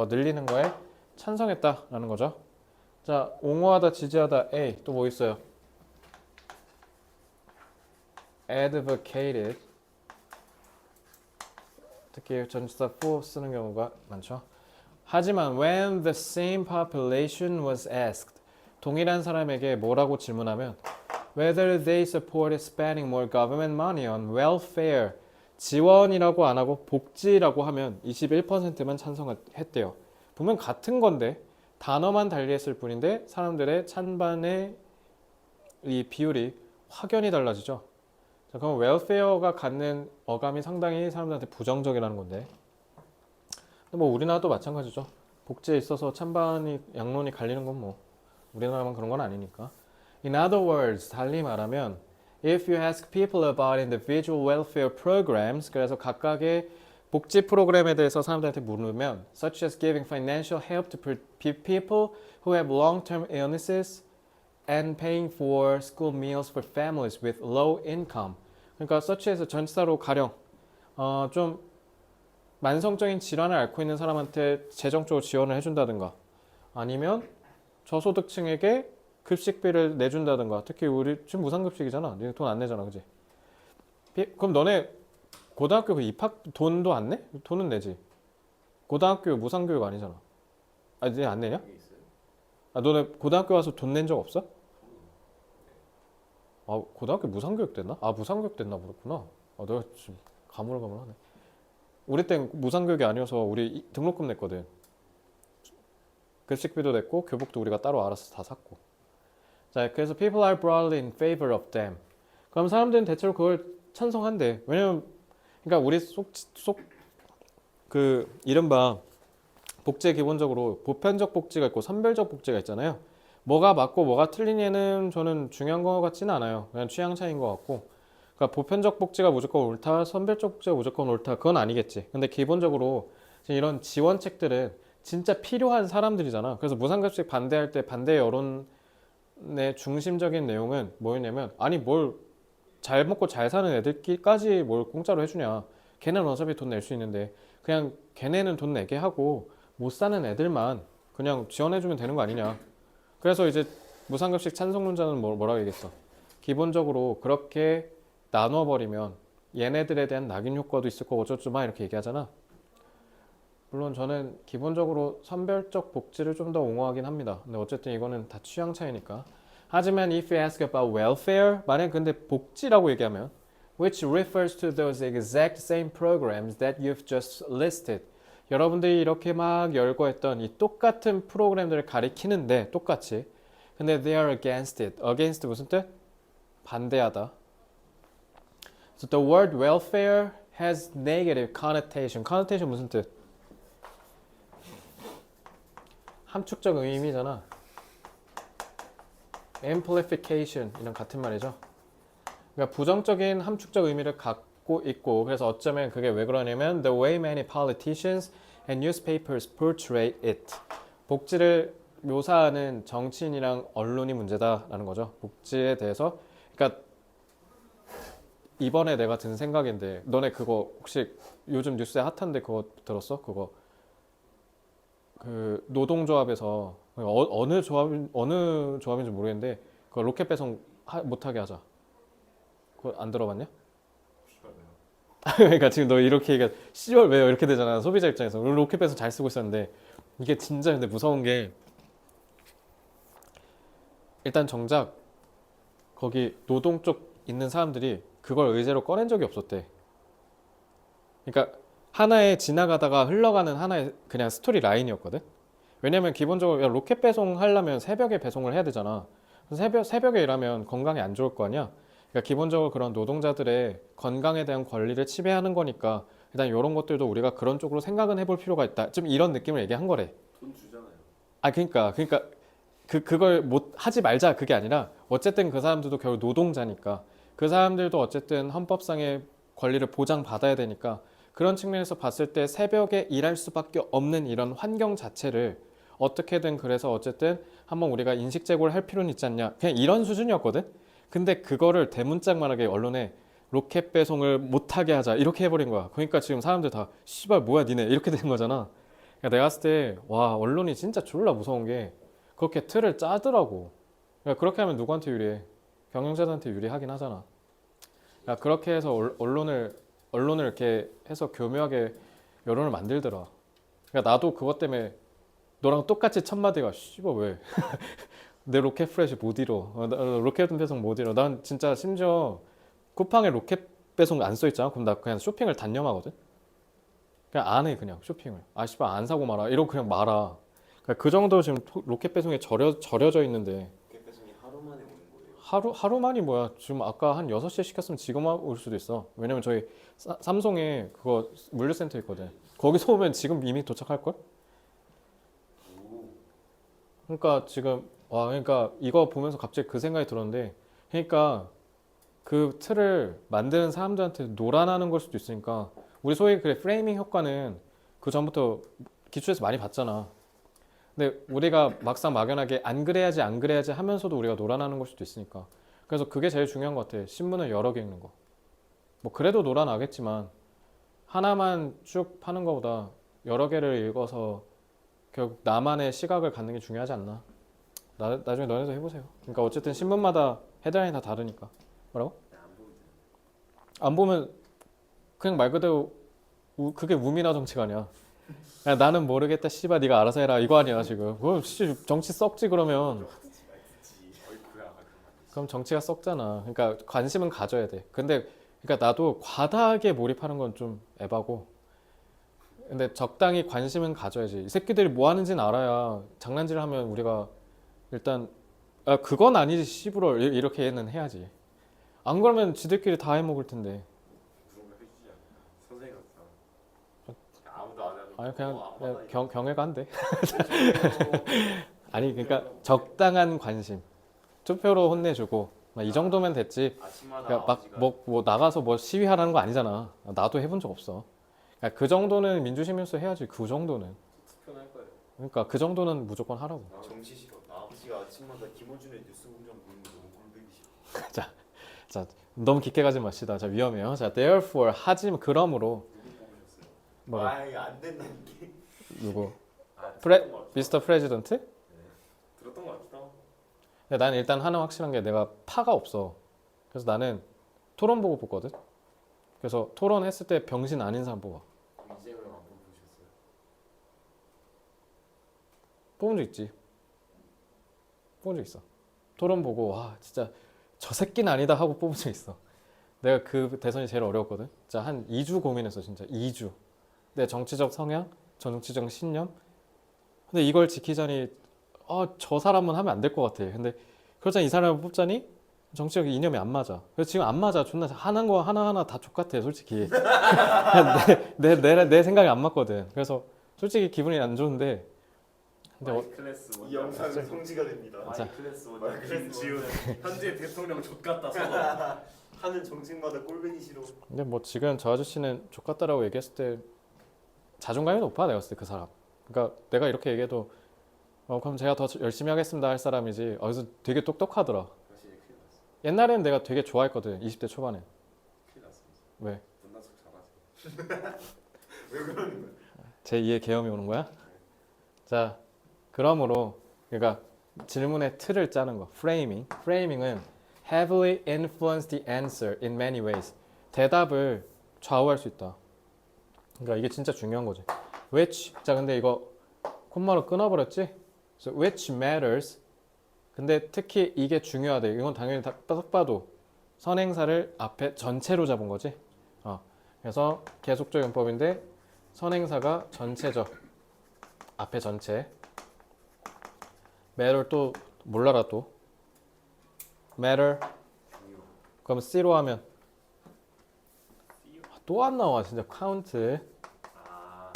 늘리는 거에 찬성했다라는 거죠. 자, 옹호하다, 지지하다, A. 또 뭐 있어요? advocated. 특히 전치사 for 쓰는 경우가 많죠. 하지만 when the same population was asked, 동일한 사람에게 뭐라고 질문하면 whether they supported spending more government money on welfare, 지원이라고 안 하고 복지라고 하면 21%만 찬성했대요. 보면 같은 건데 단어만 달리했을 뿐인데 사람들의 찬반의 이 비율이 확연히 달라지죠. 자, 그럼 웰페어가 갖는 어감이 상당히 사람들한테 부정적이라는 건데, 근데 뭐 우리나라도 마찬가지죠. 복지에 있어서 찬반이 양론이 갈리는 건 뭐 우리나라만 그런 건 아니니까. In other words, 달리 말하면 if you ask people about individual welfare programs, 그래서 각각의 복지 프로그램에 대해서 사람들한테 물으면 such as giving financial help to people who have long-term illnesses and paying for school meals for families with low income. 그러니까 such as에서 전치사로 가령 좀 만성적인 질환을 앓고 있는 사람한테 재정적으로 지원을 해준다든가 아니면 저소득층에게 급식비를 내준다든가 특히 우리 지금 무상급식이잖아. 니네 돈 안 내잖아, 그지? 그럼 너네 고등학교 그 입학 돈도 안 내? 돈은 내지. 고등학교 무상교육 아니잖아. 아, 니네 안 내냐? 그게 있어요? 아, 너네 고등학교 와서 돈 낸 적 없어? 아, 고등학교 무상교육 됐나? 아, 무상교육 됐나 보구나. 아, 내가 지금 가물가물하네. 우리 땐 무상교육이 아니어서 우리 등록금 냈거든. 급식비도 냈고 교복도 우리가 따로 알아서 다 샀고. 자, 그래서 people are broadly in favor of them. 그럼 사람들은 대체로 그걸 찬성한대. 왜냐면 그러니까 우리 그 이른바 복지에 기본적으로 보편적 복지가 있고 선별적 복지가 있잖아요. 뭐가 맞고 뭐가 틀리냐는 저는 중요한 것 같지는 않아요. 그냥 취향 차이인 것 같고. 그러니까 보편적 복지가 무조건 옳다, 선별적 복지가 무조건 옳다, 그건 아니겠지. 근데 기본적으로 이런 지원책들은 진짜 필요한 사람들이잖아. 그래서 무상급식 반대할 때 반대 여론의 중심적인 내용은 뭐였냐면 아니 뭘 잘 먹고 잘 사는 애들끼까지 뭘 공짜로 해주냐. 걔는 어차피 돈 낼 수 있는데 그냥 걔네는 돈 내게 하고 못 사는 애들만 그냥 지원해주면 되는 거 아니냐. 그래서 이제 무상급식 찬성론자는 뭐라고 얘기했어. 기본적으로 그렇게 나눠버리면 얘네들에 대한 낙인 효과도 있을 거고 어쩌고 막 이렇게 얘기하잖아. 물론 저는 기본적으로 선별적 복지를 좀 더 옹호하긴 합니다. 근데 어쨌든 이거는 다 취향 차이니까. 하지만 if you ask about welfare, 만약 근데 복지라고 얘기하면 which refers to those exact same programs that you've just listed. 여러분들이 이렇게 막 열거했던 이 똑같은 프로그램들을 가리키는데 똑같이. 근데 they are against it. against 무슨 뜻? 반대하다. So the word welfare has negative connotation. connotation 무슨 뜻? 함축적 의미잖아. amplification 이랑 같은 말이죠. 그러니까 부정적인 함축적 의미를 갖고 있고 그래서 어쩌면 그게 왜 그러냐면 the way many politicians and newspapers portray it. 복지를 묘사하는 정치인이랑 언론이 문제다라는 거죠. 복지에 대해서. 그러니까 이번에 내가 든 생각인데 너네 그거 혹시 요즘 뉴스에 핫한데 그거 들었어? 그거 그 노동조합에서 어느 조합인지 모르겠는데 그 로켓 배송 못하게 하자. 그거 안 들어봤냐? 씨발 왜요? 그러니까 지금 너 이렇게 얘기해 10월 왜요? 이렇게 되잖아. 소비자 입장에서 로켓 배송 잘 쓰고 있었는데 이게 진짜 근데 무서운 게 일단 정작 거기 노동 쪽 있는 사람들이 그걸 의제로 꺼낸 적이 없었대. 그러니까 하나의 지나가다가 흘러가는 하나의 그냥 스토리 라인이었거든. 왜냐면 기본적으로 야, 로켓 배송 하려면 새벽에 배송을 해야 되잖아. 새벽에 일하면 건강에 안 좋을 거 아니야. 그러니까 기본적으로 그런 노동자들의 건강에 대한 권리를 침해하는 거니까 일단 이런 것들도 우리가 그런 쪽으로 생각은 해볼 필요가 있다. 좀 이런 느낌을 얘기한 거래. 돈 주잖아요. 아 그러니까 그걸 못 하지 말자 그게 아니라 어쨌든 그 사람들도 결국 노동자니까 그 사람들도 어쨌든 헌법상의 권리를 보장받아야 되니까 그런 측면에서 봤을 때 새벽에 일할 수밖에 없는 이런 환경 자체를 어떻게든 그래서 어쨌든 한번 우리가 인식 제고를 할 필요는 있지 않냐 그냥 이런 수준이었거든. 근데 그거를 대문짝만하게 언론에 로켓 배송을 못하게 하자 이렇게 해버린 거야. 그러니까 지금 사람들 다 씨발 뭐야 니네 이렇게 된 거잖아. 그러니까 내가 봤을 때 와 언론이 진짜 졸라 무서운 게 그렇게 틀을 짜더라고. 그러니까 그렇게 하면 누구한테 유리해? 경영자들한테 유리하긴 하잖아. 그러니까 그렇게 해서 언론을 이렇게 해서 교묘하게 여론을 만들더라. 그러니까 나도 그것 때문에 너랑 똑같이 첫 마디가 씨발 왜? 내 로켓 프레시 못 잃어. 나 로켓 배송 못 잃어. 난 진짜 심지어 쿠팡에 로켓 배송 안 써 있잖아. 그럼 나 그냥 쇼핑을 단념하거든. 그냥 안 해 그냥 쇼핑을. 아 씨발 안 사고 말아. 이러고 그냥 말아. 그러니까 그 정도 지금 로켓 배송에 절여져 있는데 로켓 배송이 하루 만에 오는 거예요. 하루만이 뭐야. 지금 아까 한 6시에 시켰으면 지금 올 수도 있어. 왜냐면 저희 삼성에 그거 물류센터 있거든. 거기서 오면 지금 이미 도착할걸? 오. 그러니까 지금 와 그러니까 이거 보면서 갑자기 그 생각이 들었는데 그러니까 그 틀을 만드는 사람들한테 노란하는 걸 수도 있으니까 우리 소위 그래 프레이밍 효과는 그 전부터 기초에서 많이 봤잖아. 근데 우리가 막상 막연하게 안 그래야지 안 그래야지 하면서도 우리가 놀아나는 걸 수도 있으니까. 그래서 그게 제일 중요한 것 같아. 신문을 여러 개 읽는 거. 뭐 그래도 놀아나겠지만 하나만 쭉 파는 것보다 여러 개를 읽어서 결국 나만의 시각을 갖는 게 중요하지 않나. 나중에 너네도 해보세요. 그러니까 어쨌든 신문마다 헤드라인이 다 다르니까. 뭐라고? 안 보면 돼. 안 보면 그냥 말 그대로 그게 우미나 정치가 아니야. 야, 나는 모르겠다 씨발 네가 알아서 해라 이거 아니야 지금. 그럼 씨 정치 썩지 그러면. 어이쿠야. 그럼 정치가 썩잖아. 그러니까 관심은 가져야 돼. 근데 그러니까 나도 과다하게 몰입하는 건 좀 에바고. 근데 적당히 관심은 가져야지. 이 새끼들이 뭐 하는지는 알아야 장난질 하면 우리가 일단 그건 아니지 씨부럴 이렇게는 해야지. 안 그러면 지들끼리 다 해먹을 텐데. 그런 거 해주지 않나? 선생님 같다. 아무도 안 하는. 아니 거 그냥 아무나 경애가 한대. 아니 그러니까 적당한 관심. 투표로 혼내주고 막 이 정도면 됐지. 아침마다 그러니까 아버지가 막뭐 나가서 뭐 시위하라는 거 아니잖아. 나도 해본 적 없어. 그러니까 그 정도는 민주시민으로서 해야지. 그 정도는. 투표는 할 거예요. 그러니까 그 정도는 무조건 하라고. 정치 싫어. 나 아버지가 아침마다 김어준의 뉴스 공장 보는 거 너무 꼴보기 싫어. 자 너무 깊게 가지 마시다. 자 위험해요. 자 therefore 하지만 그러므로 누구 뽑으셨어요? 뭐가 아 이거 안 된다는 게. 누구 들었던 것 같아. 미스터 프레지던트? 들었던 것 같기도 하고. 근데 나는 일단 하나 확실한 게 내가 파가 없어. 그래서 나는 토론 보고 뽑거든. 그래서 토론했을 때 병신 아닌 사람 뽑아. 이재명 안 뽑으셨어요? 뽑은 적 있지. 뽑은 적 있어. 토론 보고 와 진짜 저 새끼는 아니다 하고 뽑은 적 있어. 내가 그 대선이 제일 어려웠거든. 진짜 한 2주 고민했어 진짜 2주. 내 정치적 성향, 정치적 신념. 근데 이걸 지키자니 저 사람은 하면 안 될 것 같아. 근데 그렇잖아 이 사람을 뽑자니 정치적 이념이 안 맞아. 그래서 지금 안 맞아. 존나 하는 거 하나하나 다 족같아 솔직히. 내 생각이 안 맞거든. 그래서 솔직히 기분이 안 좋은데 근데 마이 클래스 이 영상은 성지가 됩니다. 마이 자. 클래스 마이 원장 클래스 김지훈 현재 대통령 족같다 선언. 하는 정책마다 꼴보기 싫어. 근데 뭐 지금 저 아저씨는 족같다라고 얘기했을 때 자존감이 높아 내가 봤을 때 그 사람. 그러니까 내가 이렇게 얘기해도 그럼 제가 더 열심히 하겠습니다 할 사람이지. 그래서 되게 똑똑하더라. 사실 큰일 났어. 옛날에는 내가 되게 좋아했거든 20대 초반에. 큰일 났습니다. 왜? 문단속 잘하세요. 왜 그러는 거야? 제2의 계엄이 오는 거야? 자 그러므로 그러니까 질문의 틀을 짜는 거 프레이밍. 프레이밍은 heavily influence the answer in many ways. 대답을 좌우할 수 있다. 그러니까 이게 진짜 중요한 거지. which 자 근데 이거 콤마로 끊어버렸지? So which matters. 근데 특히 이게 중요하대. 이건 당연히 딱 봐도 선행사를 앞에 전체로 잡은 거지. 그래서 계속적 용법인데 선행사가 전체적 앞에 전체. matter 또 몰라라 또. matter 그럼 C로 하면 또 안 나와 진짜 count. 아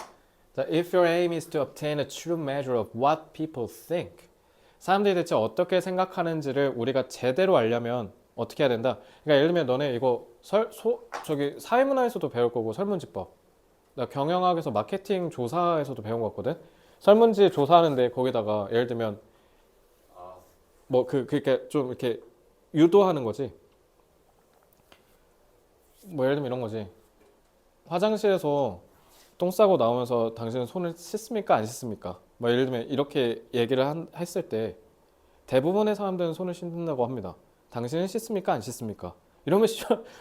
자, if your aim is to obtain a true measure of what people think. 사람들이 대체 어떻게 생각하는지를 우리가 제대로 알려면 어떻게 해야 된다? 그러니까 예를 들면 너네 이거 저기 사회문화에서도 배울 거고 설문지법. 나 경영학에서 마케팅 조사에서도 배운 거 같거든. 설문지 조사하는데 거기다가 예를 들면 아. 뭐 그렇게 좀 이렇게 유도하는 거지. 뭐 예를 들면 이런 거지. 화장실에서 똥 싸고 나오면서 당신은 손을 씻습니까? 안 씻습니까? 뭐 예를 들면 이렇게 얘기를 했을 때 대부분의 사람들은 손을 씻는다고 합니다. 당신은 씻습니까? 안 씻습니까? 이러면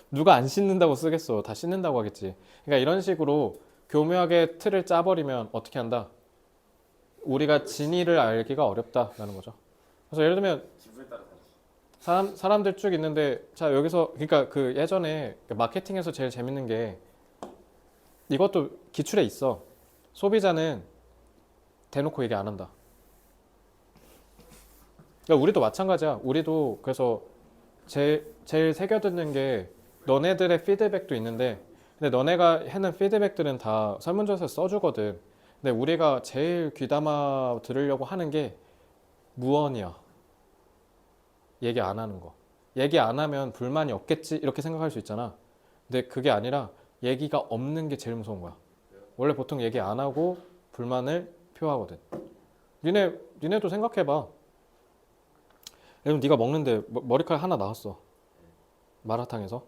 누가 안 씻는다고 쓰겠어. 다 씻는다고 하겠지. 그러니까 이런 식으로 교묘하게 틀을 짜버리면 어떻게 한다? 우리가 진위를 알기가 어렵다라는 거죠. 그래서 예를 들면 기분에 따라 다르지. 사람들 쭉 있는데 자 여기서 그러니까 그 예전에 마케팅에서 제일 재밌는 게 이것도 기출에 있어. 소비자는 대놓고 얘기 안 한다. 그러니까 우리도 마찬가지야. 우리도 그래서 제일 새겨듣는 게 너네들의 피드백도 있는데 근데 너네가 하는 피드백들은 다 설문조사에서 써주거든. 근데 우리가 제일 귀담아 들으려고 하는 게 무언이야. 얘기 안 하는 거. 얘기 안 하면 불만이 없겠지 이렇게 생각할 수 있잖아. 근데 그게 아니라 얘기가 없는 게 제일 무서운 거야. 원래 보통 얘기 안 하고 불만을 표하거든. 니네도 생각해봐. 예를 들면 네가 먹는데 머리카락 하나 나왔어. 마라탕에서.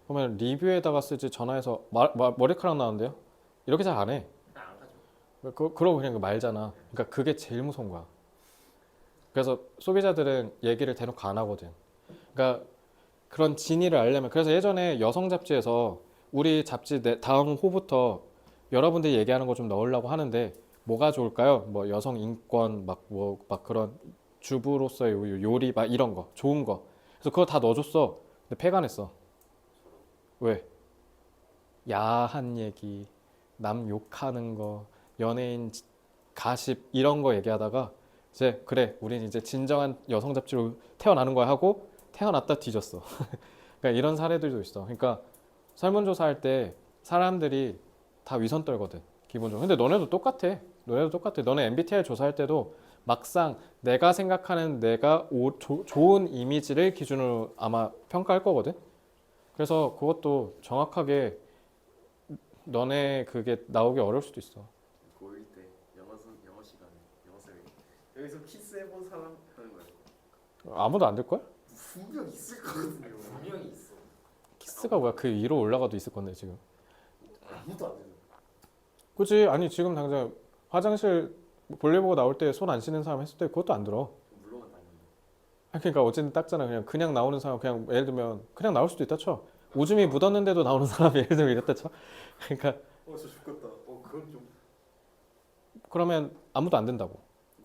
그러면 리뷰에다가 쓰지 전화해서 머리카락 나왔는데요? 이렇게 잘 안 해. 안 가죠. 그러고 그냥 말잖아. 그러니까 그게 제일 무서운 거야. 그래서 소비자들은 얘기를 대놓고 안 하거든. 그러니까 그런 진위를 알려면 그래서 예전에 여성 잡지에서 우리 잡지 다음 호부터 여러분들이 얘기하는 거 좀 넣으려고 하는데 뭐가 좋을까요? 뭐 여성 인권 막 그런 주부로서의 요리 막 이런 거 좋은 거. 그래서 그거 다 넣어줬어. 근데 폐간했어. 왜? 야한 얘기, 남 욕하는 거, 연예인 가십 이런 거 얘기하다가 이제 그래 우린 이제 진정한 여성 잡지로 태어나는 거야 하고 태어났다 뒤졌어. 그러니까 이런 사례들도 있어. 그러니까 설문조사할 때 사람들이 다 위선 떨거든 기본적으로. 근데 너네도 똑같아. 너네 MBTI 조사할 때도 막상 내가 생각하는 내가 좋은 이미지를 기준으로 아마 평가할 거거든. 그래서 그것도 정확하게 너네 그게 나오기 어려울 수도 있어. 고1 때 영어 시간에 영어 쌤이 여기서 키스해본 사람 하는 거예요. 아무도 안 될걸? 분명 있을 거거든요. 분명히 있어. 키스가 뭐야? 그 위로 올라가도 있을 건데 지금. 아무도 안 되는. 그치? 아니 지금 당장 화장실 볼일 보고 나올 때 손 안 씻는 사람 했을 때 그것도 안 들어. 물러만 다니는. 그러니까 어쨌든 닦잖아. 그냥 나오는 사람 그냥 예를 들면 그냥 나올 수도 있다 쳐. 오줌이 묻었는데도 나오는 사람이 예를 들면 이랬다 쳐. 그러니까 저 죽겠다. 그건 좀. 그러면 아무도 안 된다고.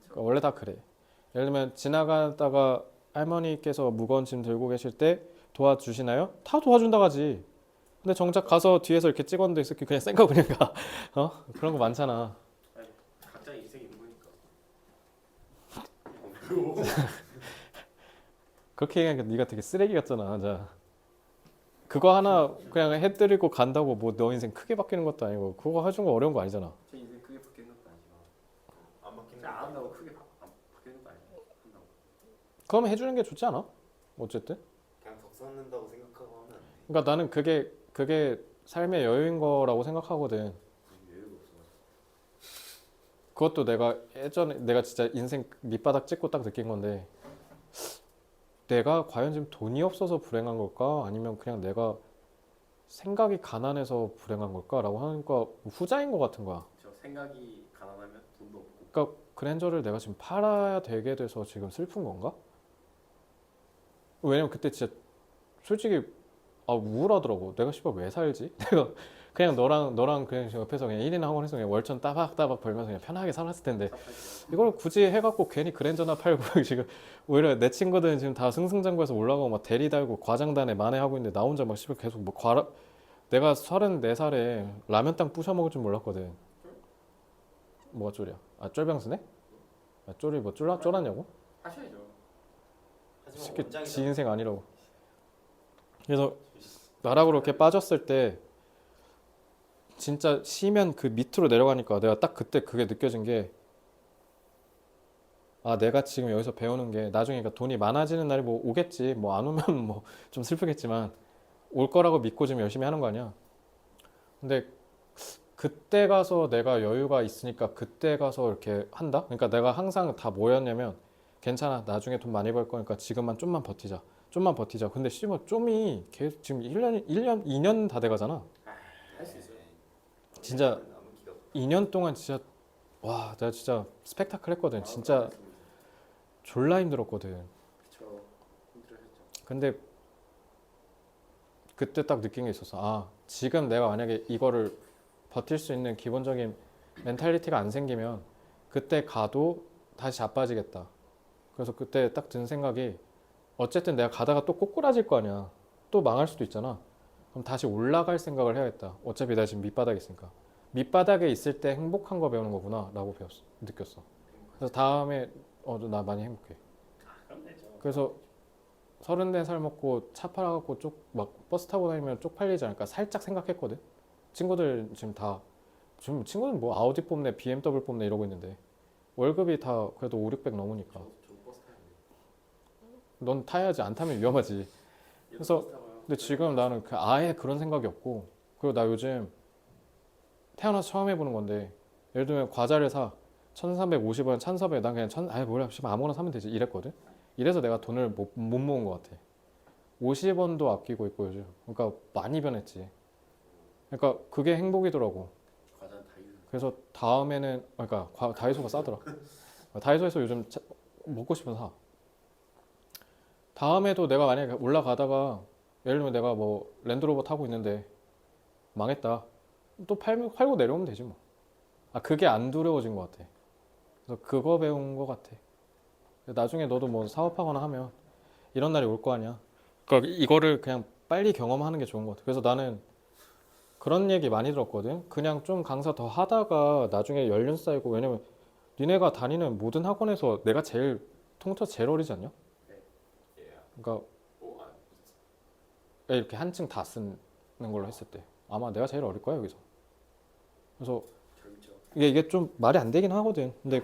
그러니까 원래 다 그래. 예를 들면 지나가다가 할머니께서 무거운 짐 들고 계실 때 도와주시나요? 다 도와준다고 하지. 근데 정작 가서 뒤에서 이렇게 찍었는데 이 새끼 그냥 쌩까 그냥 가. 그런 거 많잖아. 각자 인생 있는 거니까. 그렇게 얘기하니까 네가 되게 쓰레기 같잖아. 자, 그거 하나 그냥 해드리고 간다고 뭐 너 인생 크게 바뀌는 것도 아니고 그거 해준 거 어려운 거 아니잖아. 제 인생 크게 바뀌는 것도 아니지만 안 바뀌는 안 한다고 크게 바뀌는 것도 아니고 한다고. 그러면 해주는 게 좋지 않아? 어쨌든. 그냥 덕 쌓는다고 생각하고 하면 안 돼. 그러니까 나는 그게 삶의 여유인 거라고 생각하거든. 여유가 없어. 그것도 내가 예전에 내가 진짜 인생 밑바닥 찍고 딱 느낀 건데 내가 과연 지금 돈이 없어서 불행한 걸까? 아니면 그냥 내가 생각이 가난해서 불행한 걸까?라고 하니까 후자인 것 같은 거야. 저 생각이 가난하면 돈도 없고. 그러니까 그랜저를 내가 지금 팔아야 되게 돼서 지금 슬픈 건가? 왜냐면 그때 진짜 솔직히 우울하더라고. 내가 씨발 왜 살지? 내가 그냥 너랑 그냥 옆에서 그냥 1인 학원에서 그냥 월천 따박따박 벌면서 그냥 편하게 살았을 텐데 이걸 굳이 해갖고 괜히 그랜저나 팔고 지금 오히려 내 친구들은 지금 다 승승장구해서 올라가고 막 대리 달고 과장단에 만회하고 있는데 나 혼자 막 씨발 계속 뭐 내가 34살에 라면땅 부셔 먹을 줄 몰랐거든. 뭐가 쫄이야? 쫄병스네? 쫄이 뭐 쫄았냐고? 하셔야죠. 하지만 새끼 원장이 지 인생 아니라고. 그래서 나락으로 이렇게 빠졌을 때 진짜 쉬면 그 밑으로 내려가니까 내가 딱 그때 그게 느껴진 게 내가 지금 여기서 배우는 게 나중에 그러니까 돈이 많아지는 날이 뭐 오겠지. 뭐 안 오면 뭐 좀 슬프겠지만 올 거라고 믿고 지금 열심히 하는 거 아니야. 근데 그때 가서 내가 여유가 있으니까 그때 가서 이렇게 한다? 그러니까 내가 항상 다 뭐였냐면 괜찮아. 나중에 돈 많이 벌 거니까 지금만 좀만 버티자. 좀만 버티자. 근데 씨발 좀이 계속 지금 1년, 2년 다 돼가잖아. 할 수 있어요. 진짜 남은 기가 2년 동안 진짜 와 내가 진짜 스펙타클 했거든. 진짜 졸라 힘들었거든. 그쵸. 힘들었죠. 근데 그때 딱 느낀 게 있었어. 지금 내가 만약에 이거를 버틸 수 있는 기본적인 멘탈리티가 안 생기면 그때 가도 다시 자빠지겠다. 그래서 그때 딱 든 생각이 어쨌든 내가 가다가 또 꼬꾸라질 거 아니야. 또 망할 수도 있잖아. 그럼 다시 올라갈 생각을 해야겠다. 어차피 내가 지금 밑바닥에 있으니까. 밑바닥에 있을 때 행복한 거 배우는 거구나 라고 느꼈어. 그래서 다음에 나 많이 행복해. 그럼 되죠. 그래서 34살 먹고 차 팔아갖고 막 버스 타고 다니면 쪽팔리지 않을까 살짝 생각했거든. 친구들 지금 친구는 뭐 아우디 뽑네 BMW 뽑네 이러고 있는데 월급이 다 그래도 5, 600 넘으니까 저도 버스 타야 돼요. 넌 타야지. 안 타면 위험하지. 그래서 근데 지금 나는 아예 그런 생각이 없고 그리고 나 요즘 태어나서 처음 해보는 건데 예를 들면 과자를 사 1350원 1400원 난 그냥 아이 뭐야 씨발 아무거나 사면 되지 이랬거든. 이래서 내가 돈을 못 모은 것 같아. 50원도 아끼고 있고 요즘. 그러니까 많이 변했지. 그러니까 그게 행복이더라고. 과자는 다이소. 그래서 다음에는 그러니까 다이소가 싸더라. 다이소에서 요즘 먹고 싶은 사. 다음에도 내가 만약에 올라가다가 예를 들면 내가 뭐 랜드로버 타고 있는데 망했다. 또 팔고 내려오면 되지 뭐. 아 그게 안 두려워진 것 같아. 그래서 그거 배운 것 같아. 나중에 너도 뭐 사업하거나 하면 이런 날이 올 거 아니야. 그러니까 이거를 그냥 빨리 경험하는 게 좋은 것 같아. 그래서 나는 그런 얘기 많이 들었거든. 그냥 좀 강사 더 하다가 나중에 연륜 쌓이고 왜냐면 니네가 다니는 모든 학원에서 내가 제일 통틀어 제일 어리지 않냐? 그러니까 이렇게 한층 다 쓰는 걸로 했을 때 아마 내가 제일 어릴 거야 여기서. 그래서 젊죠. 이게 좀 말이 안 되긴 하거든. 근데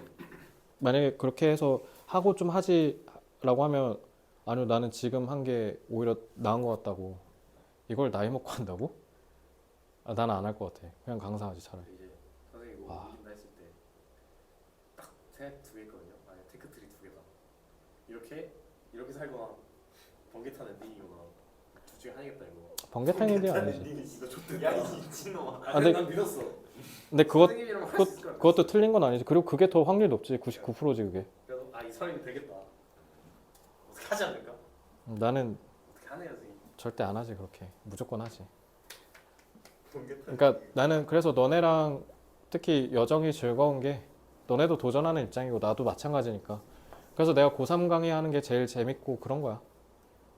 만약에 그렇게 해서 하고 좀 하지라고 하면 아니요 나는 지금 한 게 오히려 나은 것 같다고. 이걸 나이 먹고 한다고? 아, 나는 안 할 것 같아. 그냥 강사하지 차라리. 이제 선생님이 뭐 와. 옮긴다 했을 때 딱 생각 두개 있거든요. 만약 테크트리 두 개다. 이렇게 살거나 번개 타는 띵이거나 둘 중에 하나겠다 이거. 번개탕이 대 아니지. 이거 좋대. 야이 미친놈아. 아, 근데- 난 믿었어. 근데 선생님이랑 할수 있을 것 같아. 그것도 틀린 건 아니지. 그리고 그게 더 확률이 높지. 99%지 그게. 그래서 이 사람이 되겠다. 어떻게 하지 않을까? 나는 어떻게 하네요 선생님. 절대 안 하지 그렇게. 무조건 하지. 번개 타는 그러니까 나는 그래서 너네랑 특히 여정이 즐거운 게 너네도 도전하는 입장이고 나도 마찬가지니까. 그래서 내가 고3 강의하는 게 제일 재밌고 그런 거야.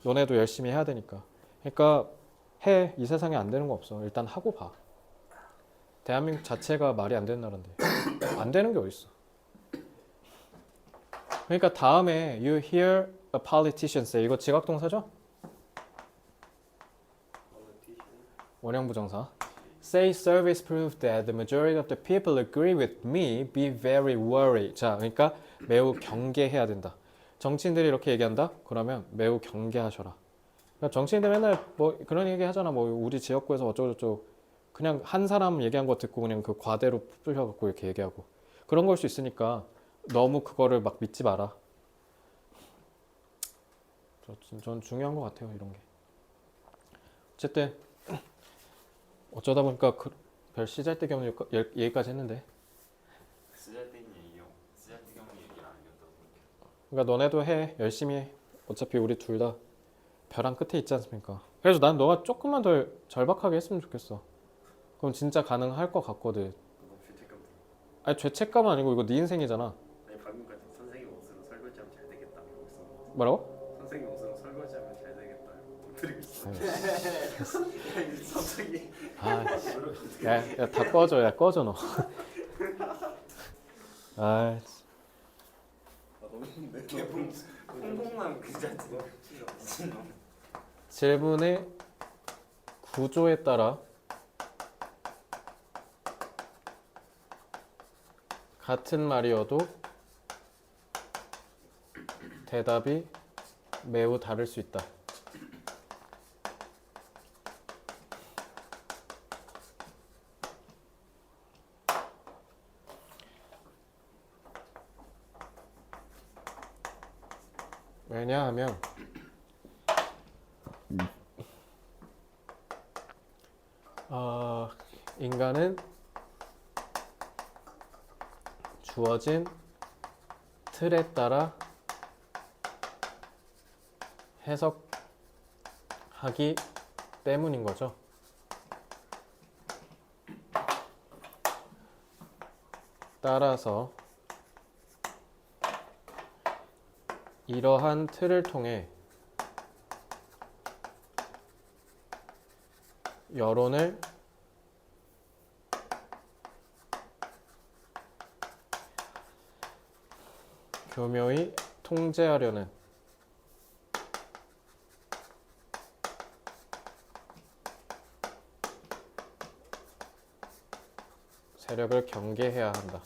너네도 열심히 해야 되니까. 그러니까 해. 이 세상에 안 되는 거 없어. 일단 하고 봐. 대한민국 자체가 말이 안 되는 나라인데 안 되는 게 어딨어. 그러니까 다음에 you hear a politician say 이거 지각동사죠? 원형부정사. Say service proved that the majority of the people agree with me. Be very worried. 자, 그러니까 매우 경계해야 된다. 정치인들이 이렇게 얘기한다? 그러면 매우 경계하셔라. 그러니까 정치인들 맨날 뭐 그런 얘기 하잖아. 뭐 우리 지역구에서 어쩌고저쩌고 그냥 한 사람 얘기한 거 듣고 그냥 그 과대로 푸셔갖고 이렇게 얘기하고 그런 걸 수 있으니까 너무 그거를 막 믿지 마라. 전 중요한 것 같아요 이런 게. 어쨌든 어쩌다 보니까 별 시잘데기 없는 얘기까지 했는데. 쓰잘데기 얘기를 안 해줬다고. 그러니까 너네도 해. 열심히 해. 어차피 우리 둘 다 벼랑 끝에 있지 않습니까? 그래서 난 너가 조금만 더 절박하게 했으면 좋겠어. 그럼 진짜 가능할 것 같거든. 너무 죄책감 들어. 아니 죄책감은 아니고 이거 네 인생이잖아. 아니 방금까지 선생님 옷으로 설거지하면 잘 되겠다 이러고 있었는데 뭐라고? 선생님 옷으로 설거지하면 잘 되겠다 이러고 드리고 있어. 아유, 갑자기 야, 다 꺼져. 야, 꺼져 너. 아, 너무 힘든데. 홍콩만 그 자체가 미친놈. 질문의 구조에 따라 같은 말이어도 대답이 매우 다를 수 있다. 왜냐하면 인간은 주어진 틀에 따라 해석하기 때문인 거죠. 따라서 이러한 틀을 통해 여론을 교묘히 통제하려는 세력을 경계해야 한다.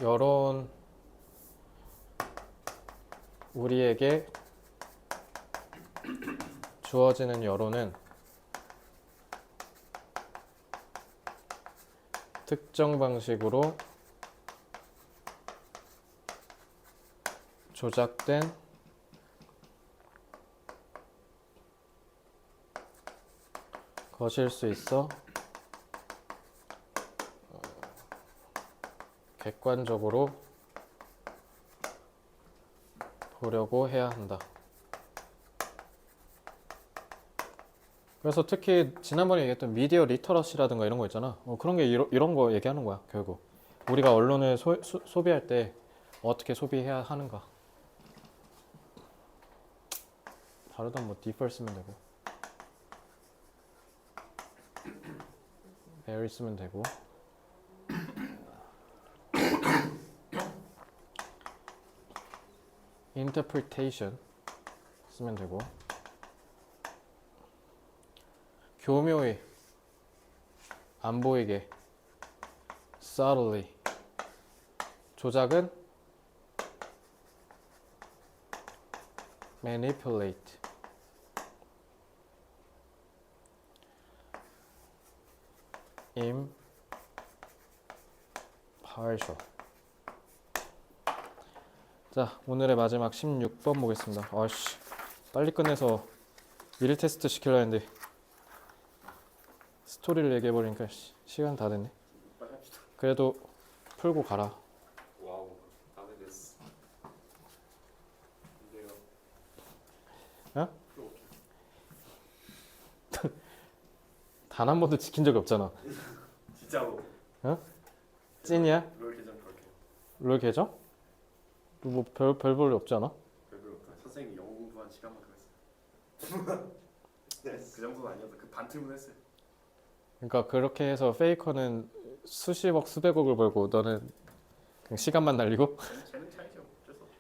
여론 우리에게 주어지는 여론은 특정 방식으로 조작된 것일 수 있어 객관적으로 보려고 해야 한다. 그래서 특히 지난번에 얘기했던 미디어 리터러시라든가 이런 거 있잖아. 그런 게 이런 거 얘기하는 거야. 결국 우리가 언론을 소비할 때 어떻게 소비해야 하는가. 다르다 뭐 defer 쓰면 되고 very 쓰면 되고 interpretation 쓰면 되고 교묘히 안 보이게 subtly 조작은 manipulate impartial. 자, 오늘의 마지막 16번 보겠습니다. 아씨, 빨리 끝내서 미리 테스트 시키려 했는데 스토리를 얘기해버리니까 시간 다 됐네. 빨리 합시다. 그래도 풀고 가라. 와우, 다음에 됐어. 이제요. 어? 풀어볼게. 단 한 번도 지킨 적이 없잖아. 진짜로. 찐이야? 롤 계정 그렇게. 롤 계정? 뭐 별 없지 않아? 별로 선생님이 영어 공부한 시간만큼 했어요. 그 정도는 아니어도 그 반틈은 했어요. 그러니까 그렇게 해서 페이커는 수십억 수백억을 벌고 너는 그냥 시간만 날리고? 재능 차이죠. 어쩔 수 없죠.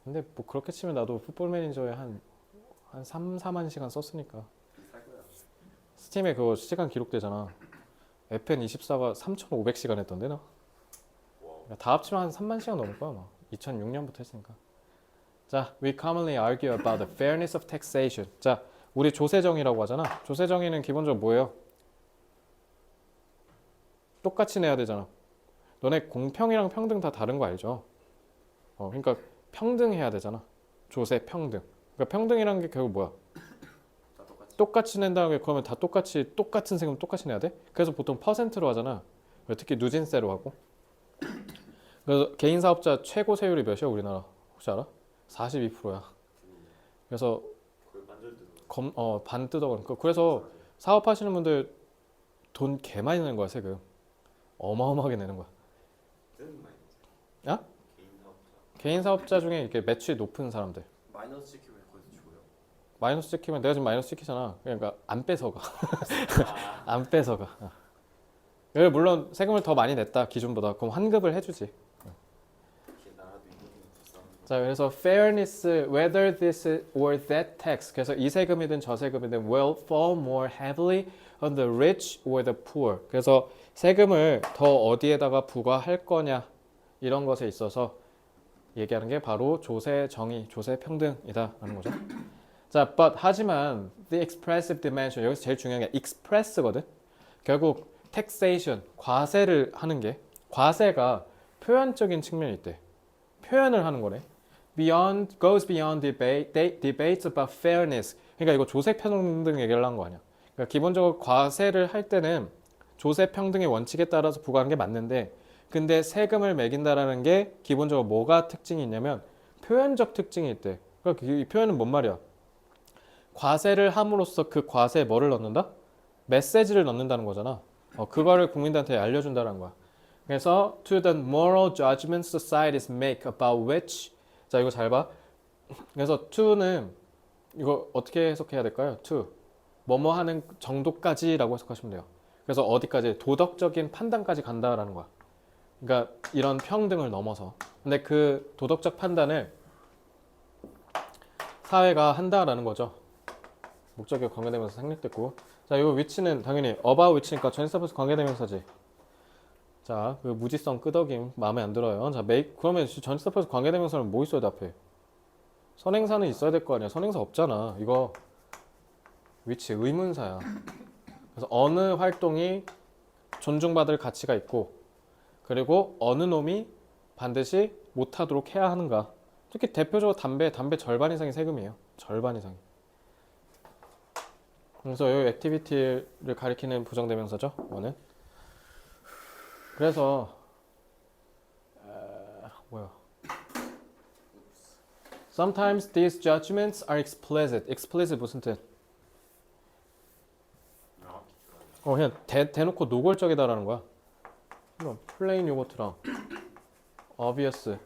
근데 뭐 그렇게 치면 나도 풋볼 매니저에 한 3, 4만 시간 썼으니까. 비쌀 거야. 스팀에 그거 시간 기록되잖아. FN24가 3,500시간 했던데 나? 와우. 그러니까 다 합치면 한 3만 시간 넘을 거야 막. 2006년부터 했으니까. 자, we commonly argue about the fairness of taxation. 자, 우리 조세정의라고 하잖아. 조세정의는 기본적으로 뭐예요? 똑같이 내야 되잖아. 너네 공평이랑 평등 다 다른 거 알죠? 그러니까 평등해야 되잖아. 조세 평등. 그러니까 평등이라는 게 결국 뭐야? 다 똑같이. 똑같이 낸다는 게 그러면 다 똑같은 세금 똑같이 내야 돼? 그래서 보통 퍼센트로 하잖아. 특히 누진세로 하고. 그래서 개인 사업자 최고 세율이 몇이야 우리나라? 혹시 알아? 42%야. 그래서 거의 반절 뜯어. 반 뜯어가니까. 그래서 사업하시는 분들 돈 개 많이 내는 거야 세금. 어마어마하게 내는 거야. 뜯는 많이. 야? 개인 사업자. 개인 사업자 중에 이렇게 매출이 높은 사람들. 마이너스 찍히면 거기서 죽어요. 마이너스 찍히면 내가 지금 마이너스 찍히잖아. 그러니까 안 뺏어가. 아, 안 뺏어가. 여기 물론 세금을 더 많이 냈다 기준보다 그럼 환급을 해주지. 이렇게 나라도 이거는 불쌍한 거. 자, 그래서 fairness, whether this or that tax. 그래서 이 세금이든 저 세금이든 will fall more heavily on the rich or the poor. 그래서 세금을 더 어디에다가 부과할 거냐 이런 것에 있어서 얘기하는 게 바로 조세 정의, 조세 평등이다라는 거죠. 자, but 하지만 the expressive dimension 여기서 제일 중요한 게 express거든. 결국 taxation 과세를 하는 게 과세가 표현적인 측면이 있대. 표현을 하는 거래. Beyond goes beyond debates about fairness. 그러니까 이거 조세 평등 얘기를 한 거 아니야. 그러니까 기본적으로 과세를 할 때는 조세 평등의 원칙에 따라서 부과하는 게 맞는데, 근데 세금을 매긴다라는 게 기본적으로 뭐가 특징이 있냐면 표현적 특징이 있대. 그러니까 이 표현은 뭔 말이야? 과세를 함으로써 그 과세에 뭐를 넣는다? 메시지를 넣는다는 거잖아. 그거를 국민들한테 알려준다는 거야. 그래서 to the moral judgments societies make about which 자 이거 잘 봐. 그래서 to는 이거 어떻게 해석해야 될까요? to 뭐뭐 하는 정도까지라고 해석하시면 돼요. 그래서 어디까지 도덕적인 판단까지 간다라는 거야. 그러니까 이런 평등을 넘어서. 근데 그 도덕적 판단을 사회가 한다라는 거죠. 목적이 관계대명사 생략됐고. 자, 이 위치는 당연히 about 위치니까 전치사 플러스 관계대명사지. 자, 그 무지성 끄덕임 마음에 안 들어요. 자, 그러면 전치사표에서 관계대명사는 뭐 있어야 돼 앞에? 선행사는 있어야 될 거 아니야. 선행사 없잖아. 이거 위치 의문사야. 그래서 어느 활동이 존중받을 가치가 있고 그리고 어느 놈이 반드시 못하도록 해야 하는가. 특히 대표적으로 담배 절반 이상이 세금이에요. 절반 이상이. 그래서 이 액티비티를 가리키는 부정대명사죠. 어는. 그래서 뭐야? Sometimes these judgments are explicit. explicit 무슨 뜻? 그냥 대놓고 노골적이다라는 거야. plain 요거트랑 obvious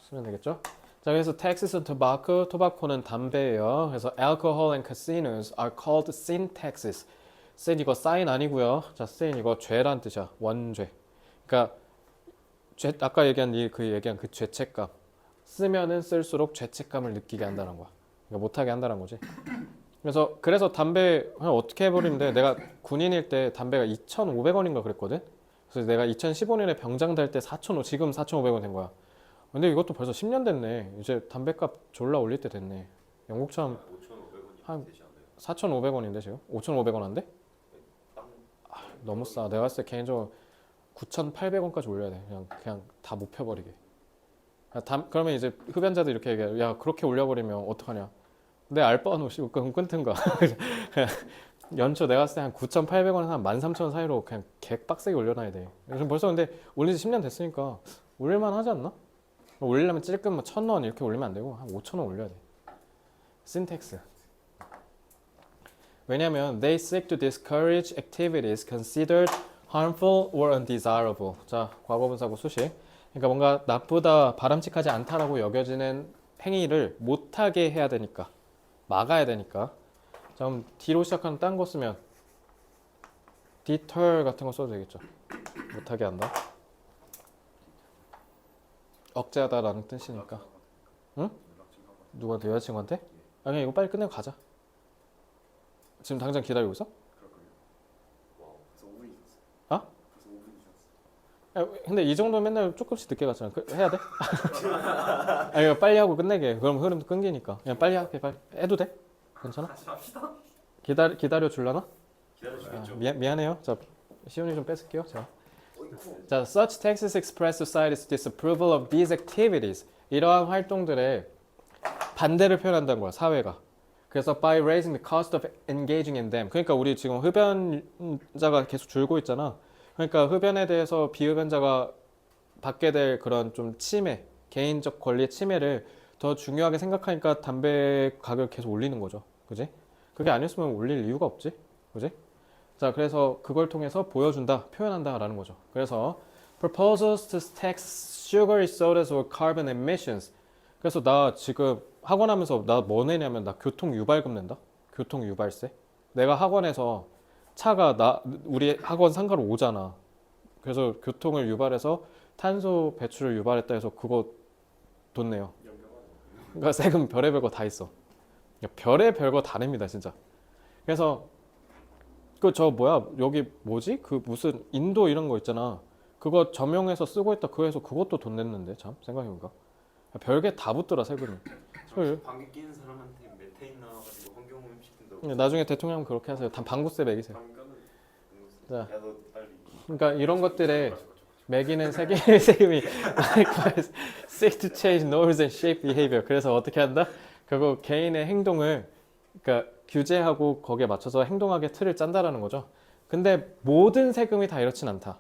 쓰면 되겠죠? 자, 그래서 taxes and tobacco, tobacco는 담배예요. 그래서 alcohol and casinos are called sin taxes. sin 이거 sign 아니고요. 자, sin 이거 죄란 뜻이야. 원죄. 그러니까 아까 얘기한 그 죄책감. 쓰면은 쓸수록 죄책감을 느끼게 한다는 거야. 그러니까 못하게 한다는 거지. 그래서 담배 그냥 어떻게 해버리면 돼. 내가 군인일 때 담배가 2,500원인가 그랬거든. 그래서 내가 2015년에 병장 달 때 4,500원, 지금 4,500원 된 거야. 근데 이것도 벌써 10년 됐네. 이제 담배값 졸라 올릴 때 됐네. 영국처럼 5,500원이 한 되지 않나요? 4,500원인데 지금? 5,500원 한데? 너무 싸. 내가 봤을 때 개인적으로 9,800원까지 올려야 돼. 그냥 다 못 펴버리게. 그러면 이제 흡연자들 이렇게 얘기해. 야, 그렇게 올려버리면 어떡하냐. 내 알바 놓으시고 그럼 끊든가. 연초 내가 봤을 때 한 9,800원에서 한 13,000원 사이로 그냥 개빡세게 올려놔야 돼. 요즘 벌써 근데 올린 지 10년 됐으니까 올릴만 하지 않나? 올리려면 찔끔 1,000원 이렇게 올리면 안 되고 한 5,000원 올려야 돼. 신텍스. 왜냐면 they seek to discourage activities considered harmful or undesirable. 자, 과거분사고 수식. 그러니까 뭔가 나쁘다, 바람직하지 않다라고 여겨지는 행위를 못하게 해야 되니까. 막아야 되니까. 자, 그럼 D로 시작하는 딴 거 쓰면 deter 같은 거 써도 되겠죠. 못하게 한다. 억제하다라는 뜻이니까. 응? 누구한테? 여자친구한테? 아니 이거 빨리 끝내고 가자. 지금 당장 기다리고 있어? 그럴걸요? 와, 벌써 5분이 지났어. 어? 벌써 5분이 지났어. 야, 근데 이 정도면 맨날 조금씩 늦게 갔잖아. 해야 돼? 아니 이거 빨리 하고 끝내게. 그럼 흐름도 끊기니까. 그냥 빨리 할게. 빨리 해도 돼? 괜찮아? 다시 합시다. 기다려 줄라나? 기다려주겠죠. 미안해요. 자, 시온이 좀 뺏을게요. 자. 어이쿠. 자, such taxes express society's disapproval of these activities. 이러한 활동들의 반대를 표현한다는 거야, 사회가. 그래서 by raising the cost of engaging in them. 그러니까 우리 지금 흡연자가 계속 줄고 있잖아. 그러니까 흡연에 대해서 비흡연자가 받게 될 그런 좀 침해, 개인적 권리의 침해를 더 중요하게 생각하니까 담배 가격을 계속 올리는 거죠. 그지? 그게 아니었으면 올릴 이유가 없지. 그지? 자, 그래서 그걸 통해서 보여준다, 표현한다라는 거죠. 그래서 proposals to tax sugary sodas or carbon emissions. 그래서 나 지금 학원 하면서 나 뭐 내냐면 나 교통 유발금 낸다. 교통 유발세. 내가 학원에서 차가 우리 학원 상가로 오잖아. 그래서 교통을 유발해서 탄소 배출을 유발했다 해서 그거 돈 내요. 그러니까 세금 별의별 거 다 있어. 별의별 거 다 냅니다, 진짜. 그래서 여기 뭐지? 그 무슨 인도 이런 거 있잖아. 그거 점용해서 쓰고 있다. 그래서 그것도 돈 냈는데 참 생각해보니까 별게 다 붙더라 세금이. 방귀 끼는 사람한테 메테인 나와가지고 환경오염 시킨다고. 나중에 대통령 그렇게 하세요. 다 방구세 매기세요. 자, 야너 빨리. 그러니까 이런 것들에 매기는 세금이 likewise seek to change norms and shape behavior. 그래서 어떻게 한다? 결국 개인의 행동을 그러니까 규제하고 거기에 맞춰서 행동하게 틀을 짠다라는 거죠. 근데 모든 세금이 다 이렇진 않다.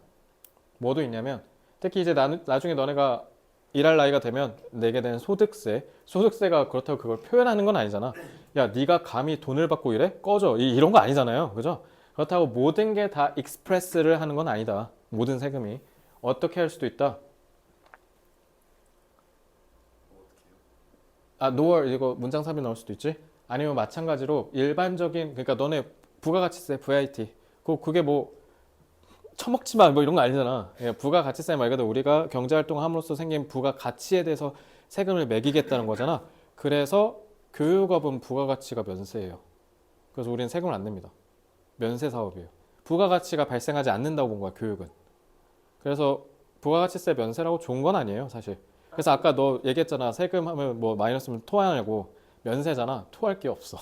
뭐도 있냐면 특히 이제 나중에 너네가 일할 나이가 되면 내게 되는 소득세가 그렇다고 그걸 표현하는 건 아니잖아. 야, 네가 감히 돈을 받고 이래? 꺼져. 이런 거 아니잖아요. 그죠? 그렇다고 모든 게 다 익스프레스를 하는 건 아니다. 모든 세금이. 어떻게 할 수도 있다. nor 이거 문장 삽입 나올 수도 있지. 아니면 마찬가지로 일반적인 그러니까 너네 부가가치세 VAT 그게 뭐 처먹지 마 뭐 이런 거 아니잖아. 부가가치세 말 그대로 우리가 경제활동을 함으로써 생긴 부가가치에 대해서 세금을 매기겠다는 거잖아. 그래서 교육업은 부가가치가 면세예요. 그래서 우리는 세금을 안 냅니다. 면세 사업이에요. 부가가치가 발생하지 않는다고 본 거야, 교육은. 그래서 부가가치세 면세라고 좋은 건 아니에요, 사실. 그래서 아까 너 얘기했잖아. 세금 하면 뭐 마이너스면 토하냐고. 면세잖아. 토할 게 없어.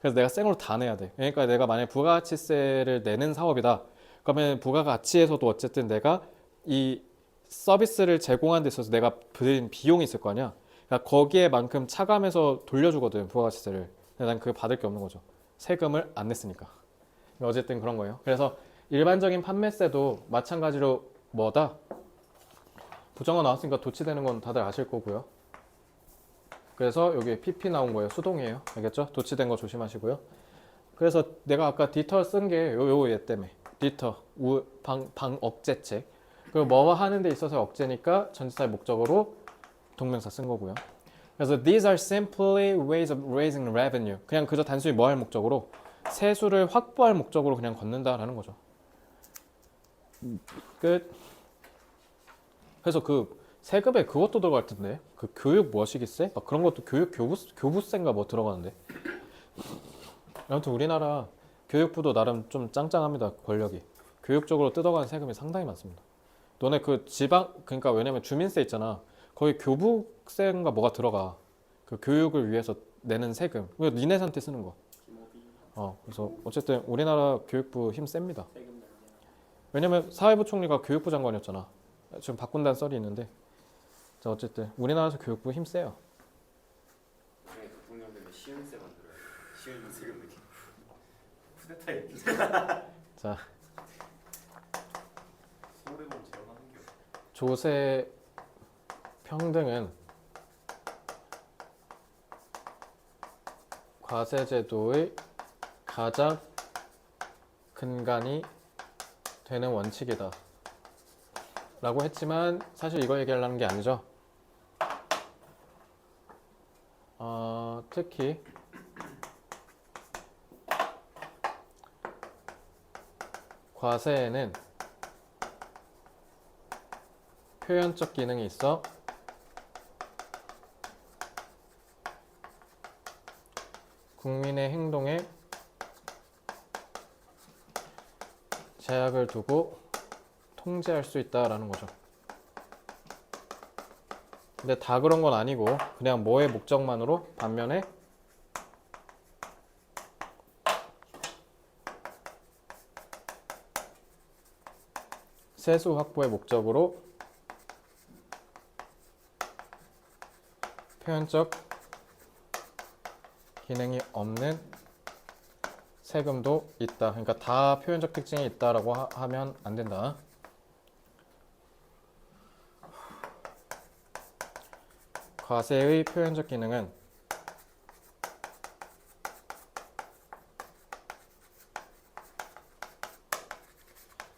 그래서 내가 생으로 다 내야 돼. 그러니까 내가 만약에 부가가치세를 내는 사업이다. 그러면 부가가치에서도 어쨌든 내가 이 서비스를 제공하는 데 있어서 내가 들인 비용이 있을 거 아니야. 그러니까 거기에만큼 차감해서 돌려주거든, 부가가치세를. 근데 난 그거 받을 게 없는 거죠. 세금을 안 냈으니까. 어쨌든 그런 거예요. 그래서 일반적인 판매세도 마찬가지로 뭐다? 부정어 나왔으니까 도치되는 건 다들 아실 거고요. 그래서 여기 PP 나온 거예요. 수동이에요. 알겠죠? 도치된 거 조심하시고요. 그래서 내가 아까 디터 쓴 게 요 얘 때문에. 디터, 방 억제책. 그리고 뭐 하는 데 있어서 억제니까 전치사의 목적으로 동명사 쓴 거고요. 그래서 these are simply ways of raising revenue. 그냥 그저 단순히 뭐 할 목적으로? 세수를 확보할 목적으로 그냥 걷는다라는 거죠. 끝. 그래서 그 세금에 그것도 들어갈 텐데. 그 교육 뭐시기세? 막 그런 것도 교부세인가 뭐 들어가는데. 아무튼 우리나라 교육부도 나름 좀 짱짱합니다. 권력이. 교육 쪽으로 뜯어가는 세금이 상당히 많습니다. 너네 그 지방 그러니까 왜냐면 주민세 있잖아. 거기 교부세인가 뭐가 들어가. 그 교육을 위해서 내는 세금. 이거 니네한테 쓰는 거. 그래서 어쨌든 우리나라 교육부 힘 셉니다. 왜냐면 사회부 총리가 교육부 장관이었잖아. 지금 바꾼다는 썰이 있는데. 자, 어쨌든 우리나라에서 교육부 힘 세요. 나중에 대통령 되면 시음세 만들어요. 시음 세금 내기. 쿠데타 자, 서울에만 제한하는 게 조세 평등은 과세제도의 가장 근간이 되는 원칙이다 라고 했지만 사실 이거 얘기하려는 게 아니죠. 특히 과세에는 표현적 기능이 있어 국민의 행동에 제약을 두고 통제할 수 있다라는 거죠. 근데 다 그런 건 아니고 그냥 뭐의 목적만으로 반면에 세수 확보의 목적으로 표현적 기능이 없는 세금도 있다. 그러니까 다 표현적 특징이 있다라고 하면 안 된다. 과세의 표현적 기능은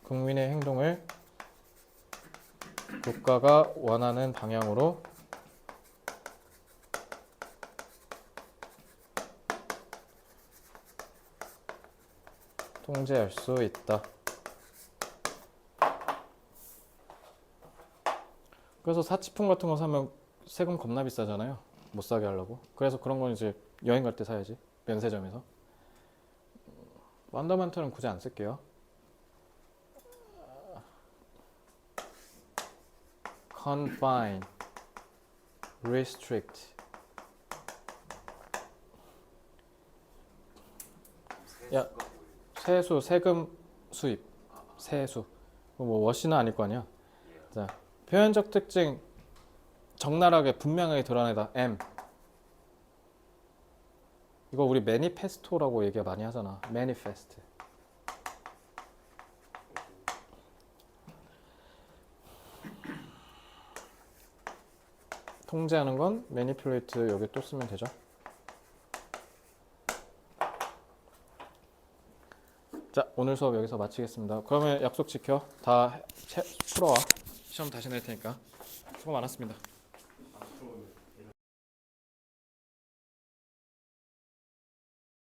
국민의 행동을 국가가 원하는 방향으로 통제할 수 있다. 그래서 사치품 같은 거 사면 세금 겁나 비싸잖아요. 못 사게 하려고. 그래서 그런 건 이제 여행 갈 때 사야지. 면세점에서. 펀더멘털은 굳이 안 쓸게요. confine, restrict. 야, 세수, 세금 수입, 세수. 뭐 워시는 아닐 거 아니야. 자, 표현적 특징 적나라하게 분명하게 드러내다. M. 이거 우리 매니페스토라고 얘기 많이 하잖아. 매니페스트. 통제하는 건 매니플레이트 여기 또 쓰면 되죠. 자, 오늘 수업 여기서 마치겠습니다. 그러면 약속 지켜. 다 풀어와. 시험 다시 낼 테니까. 수고 많았습니다.